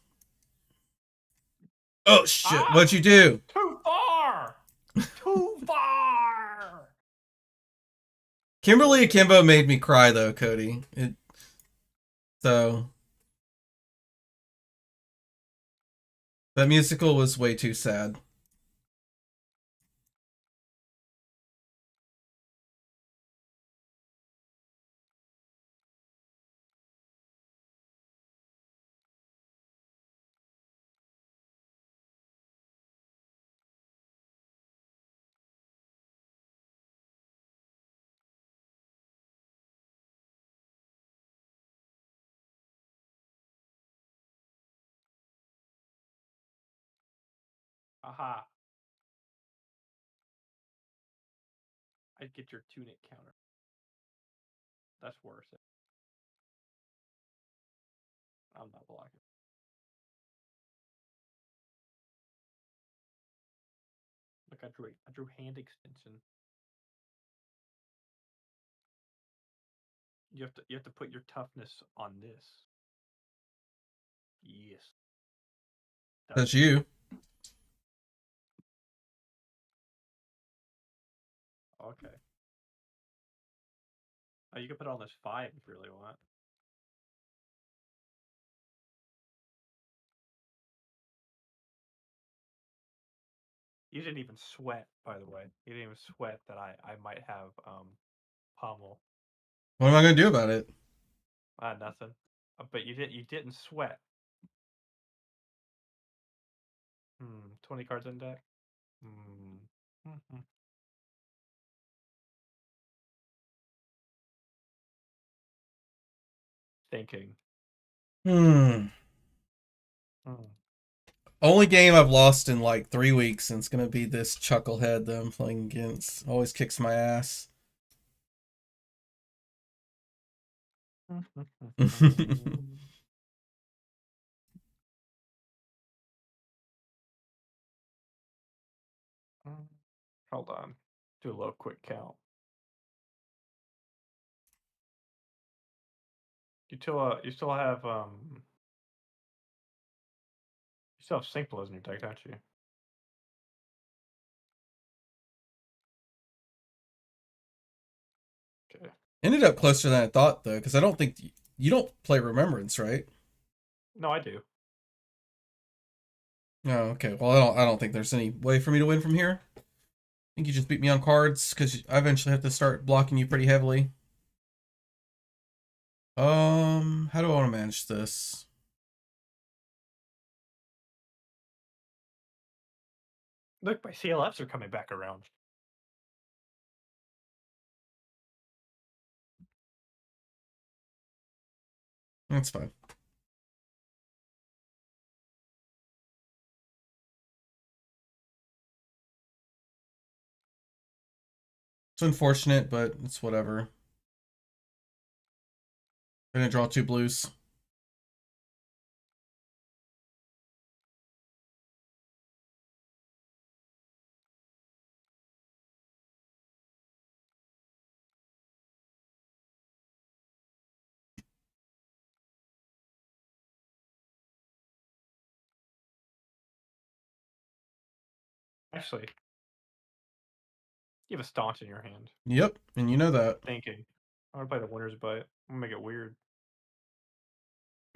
Oh shit, Ah! what'd you do? Too far! Too far! Kimberly Akimbo made me cry though, Cody. So that musical was way too sad. Aha. I'd get your tunic counter. That's worse. I'm not blocking. Look, I drew hand extension. You have to put your toughness on this. Yes. That's you. Okay. Oh, you can put on this 5 if you really want. You didn't even sweat, by the way. You didn't even sweat that I might have pommel. What am I gonna do about it? Nothing. But you didn't sweat. 20 cards in deck. Thinking. Hmm. Only game I've lost in like 3 weeks, and it's gonna be this chucklehead that I'm playing against. Always kicks my ass. Hold on. Do a little quick count. You still have Simple in your deck, don't you? Okay. Ended up closer than I thought though, because I don't think you don't play Remembrance, right? No, I do. Oh, okay. Well, I don't think there's any way for me to win from here. I think you just beat me on cards because I eventually have to start blocking you pretty heavily. How do I want to manage this? Look, my CLFs are coming back around. That's fine. It's unfortunate, but it's whatever. I'm gonna draw 2 blues. Actually, you have a staunch in your hand. Yep, and you know that. Thinking. I'm gonna play the winner's bite. I'm gonna make it weird.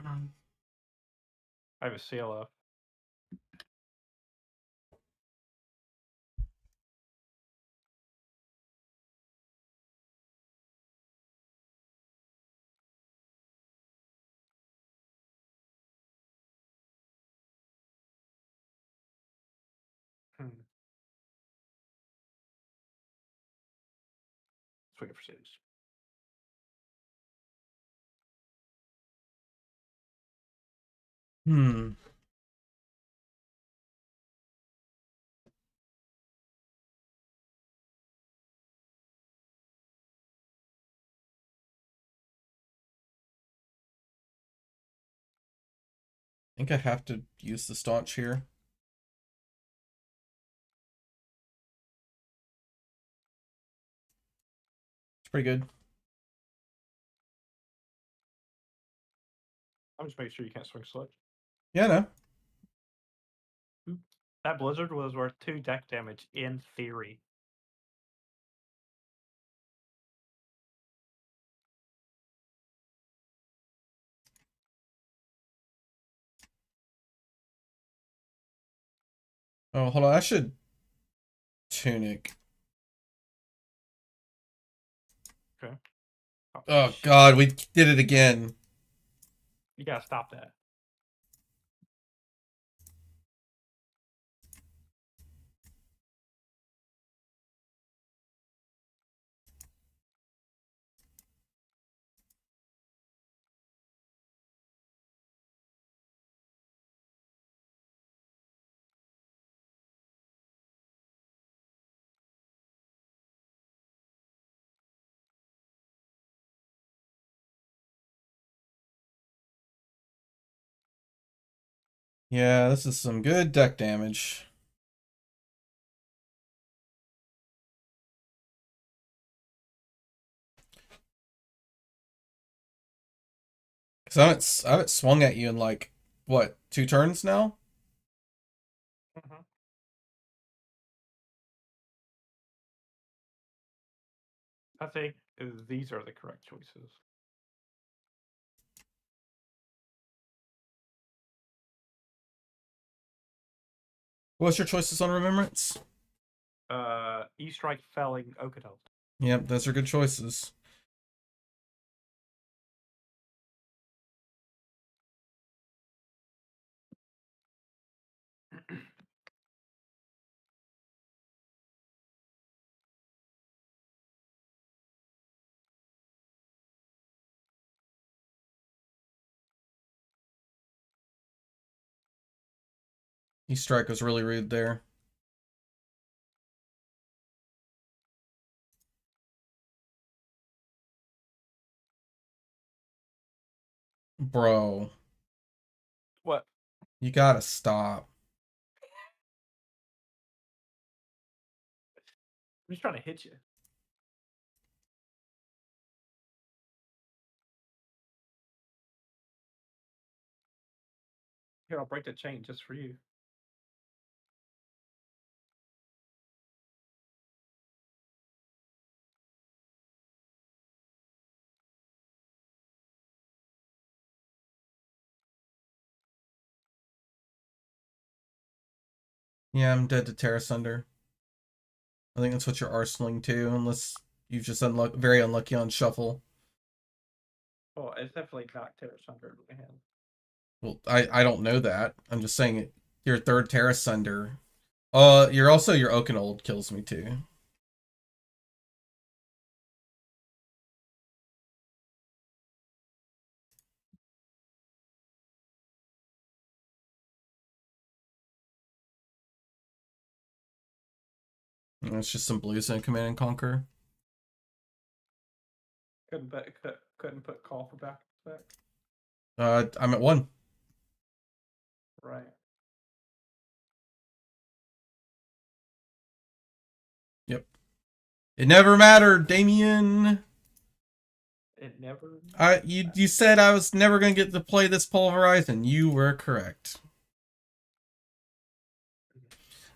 I have a CLF. Swing it for 6. Hmm. I think I have to use the staunch here. It's pretty good. I'm just making sure you can't swing select. Yeah, no. That Blizzard was worth 2 deck damage in theory. Oh, hold on. I should tunic. Okay. Oh God, we did it again. You gotta stop that. Yeah, this is some good deck damage. Cause I haven't swung at you in like what 2 turns now. I think these are the correct choices. What's your choices on Remembrance? E-Strike, Felling, Okadelt. Yep, those are good choices. He strike was really rude there. Bro. What? You gotta stop. I'm just trying to hit you. Here, I'll break the chain just for you. Yeah, I'm dead to Terra Sunder. I think that's what you're arsenaling to, unless you've just very unlucky on shuffle. Oh, it's definitely not Terra Sunder in my hand. Well, I don't know that. I'm just saying your third Terra Sunder. You're also your Oakenold kills me too. It's just some blues and Command and Conquer. Couldn't put call for back. I'm at 1. Right. Yep. It never mattered, Damien. It never. You said I was never gonna get to play this Pulverize, and you were correct.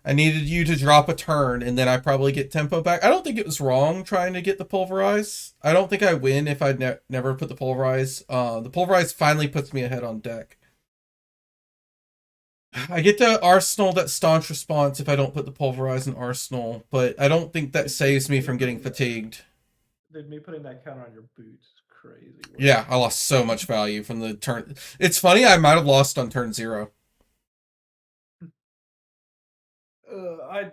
I needed you to drop a turn, and then I probably get tempo back. I don't think it was wrong trying to get the Pulverize. I don't think I win if I never put the Pulverize. The Pulverize finally puts me ahead on deck. I get to Arsenal that staunch response if I don't put the Pulverize in Arsenal, but I don't think that saves me from getting fatigued. Dude, me putting that counter on your boots is crazy. Yeah, I lost so much value from the turn. It's funny, I might have lost on turn 0. I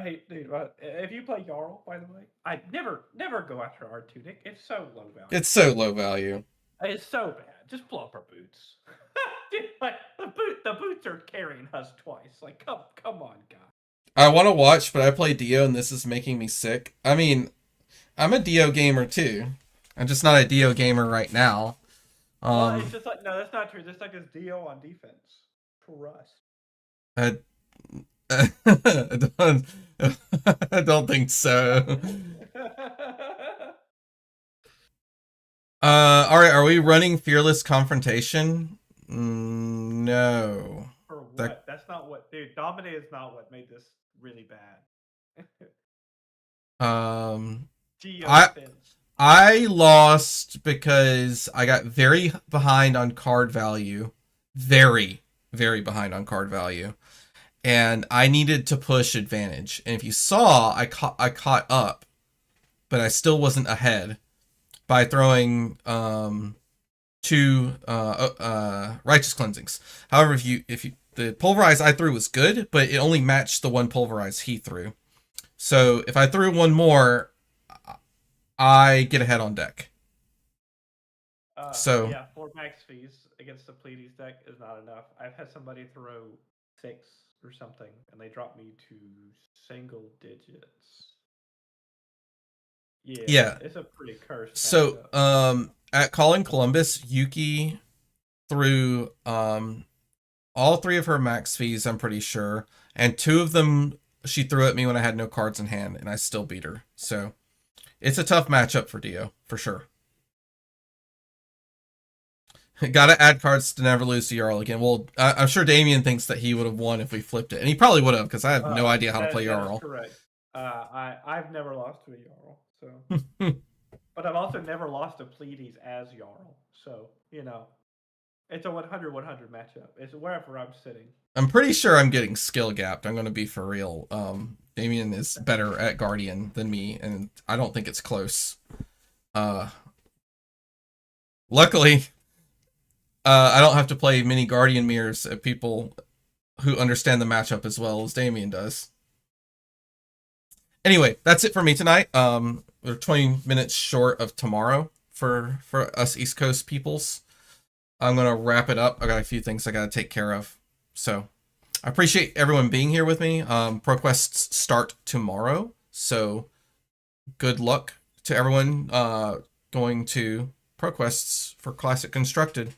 hate, dude. If you play Jarl, by the way, I never go after R2, Nick. It's so low value. It's so low value. It's so bad. Just blow up our boots. Dude, like the boots are carrying us twice. Like, come on, guys. I want to watch, but I play Dio, and this is making me sick. I mean, I'm a Dio gamer too. I'm just not a Dio gamer right now. Well, it's just like, no, that's not true. Just like it's Dio on defense. Trust. I don't think so. All right, are we running Fearless Confrontation? No. For what? That's not what, dude. Dominate is not what made this really bad. I lost because I got very behind on card value. Very, very behind on card value. And I needed to push advantage. And if you saw, I caught up, but I still wasn't ahead by throwing 2 righteous cleansings. However, if you the pulverize I threw was good, but it only matched the one pulverize he threw. So if I threw one more, I get ahead on deck. So yeah, 4 max fees against the Pleiades deck is not enough. I've had somebody throw 6 or something, and they dropped me to single digits. Yeah, it's a pretty cursed. So at Calling Columbus, Yuki threw all 3 of her max fees, I'm pretty sure, and 2 of them she threw at me when I had no cards in hand, and I still beat her. So it's a tough matchup for Dio, for sure. Gotta add cards to never lose to Jarl again. Well, I'm sure Damien thinks that he would have won if we flipped it, and he probably would have, because I have no idea how to play Jarl. Correct. I've never lost to a Jarl, so. But I've also never lost to Pleiades as Jarl, so, you know. It's a 100-100 matchup. It's wherever I'm sitting. I'm pretty sure I'm getting skill gapped. I'm going to be for real. Damien is better at Guardian than me, and I don't think it's close. Luckily, I don't have to play many Guardian mirrors at people who understand the matchup as well as Damien does. Anyway, that's it for me tonight. We're 20 minutes short of tomorrow for us East Coast peoples. I'm going to wrap it up. I got a few things I got to take care of. So I appreciate everyone being here with me. ProQuests start tomorrow, so good luck to everyone going to ProQuests for Classic Constructed.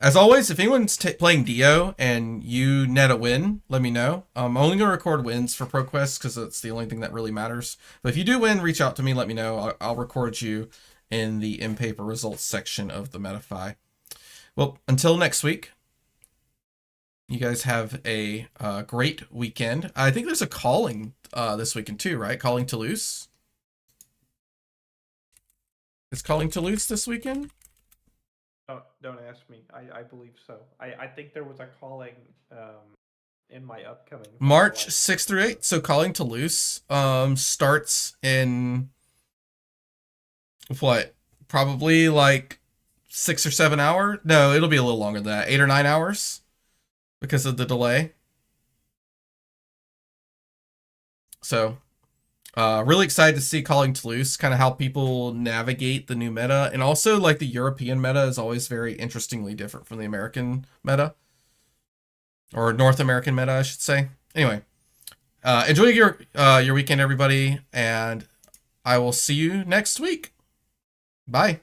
As always, if anyone's playing Dio and you net a win, let me know. I'm only going to record wins for ProQuest because that's the only thing that really matters. But if you do win, reach out to me, let me know. I'll record you in the in-paper results section of the Metafy. Well, until next week, you guys have a great weekend. I think there's a calling this weekend too, right? Calling Toulouse. Is Calling Toulouse this weekend? Don't ask me. I believe so. I think there was a calling in my upcoming March 6th through 8th. So Calling Toulouse starts in what? Probably like 6 or 7 hours? No, it'll be a little longer than that. 8 or 9 hours because of the delay. So really excited to see Calling Toulouse, kind of how people navigate the new meta. And also, like, the European meta is always very interestingly different from the American meta. Or North American meta, I should say. Anyway, enjoy your weekend, everybody. And I will see you next week. Bye.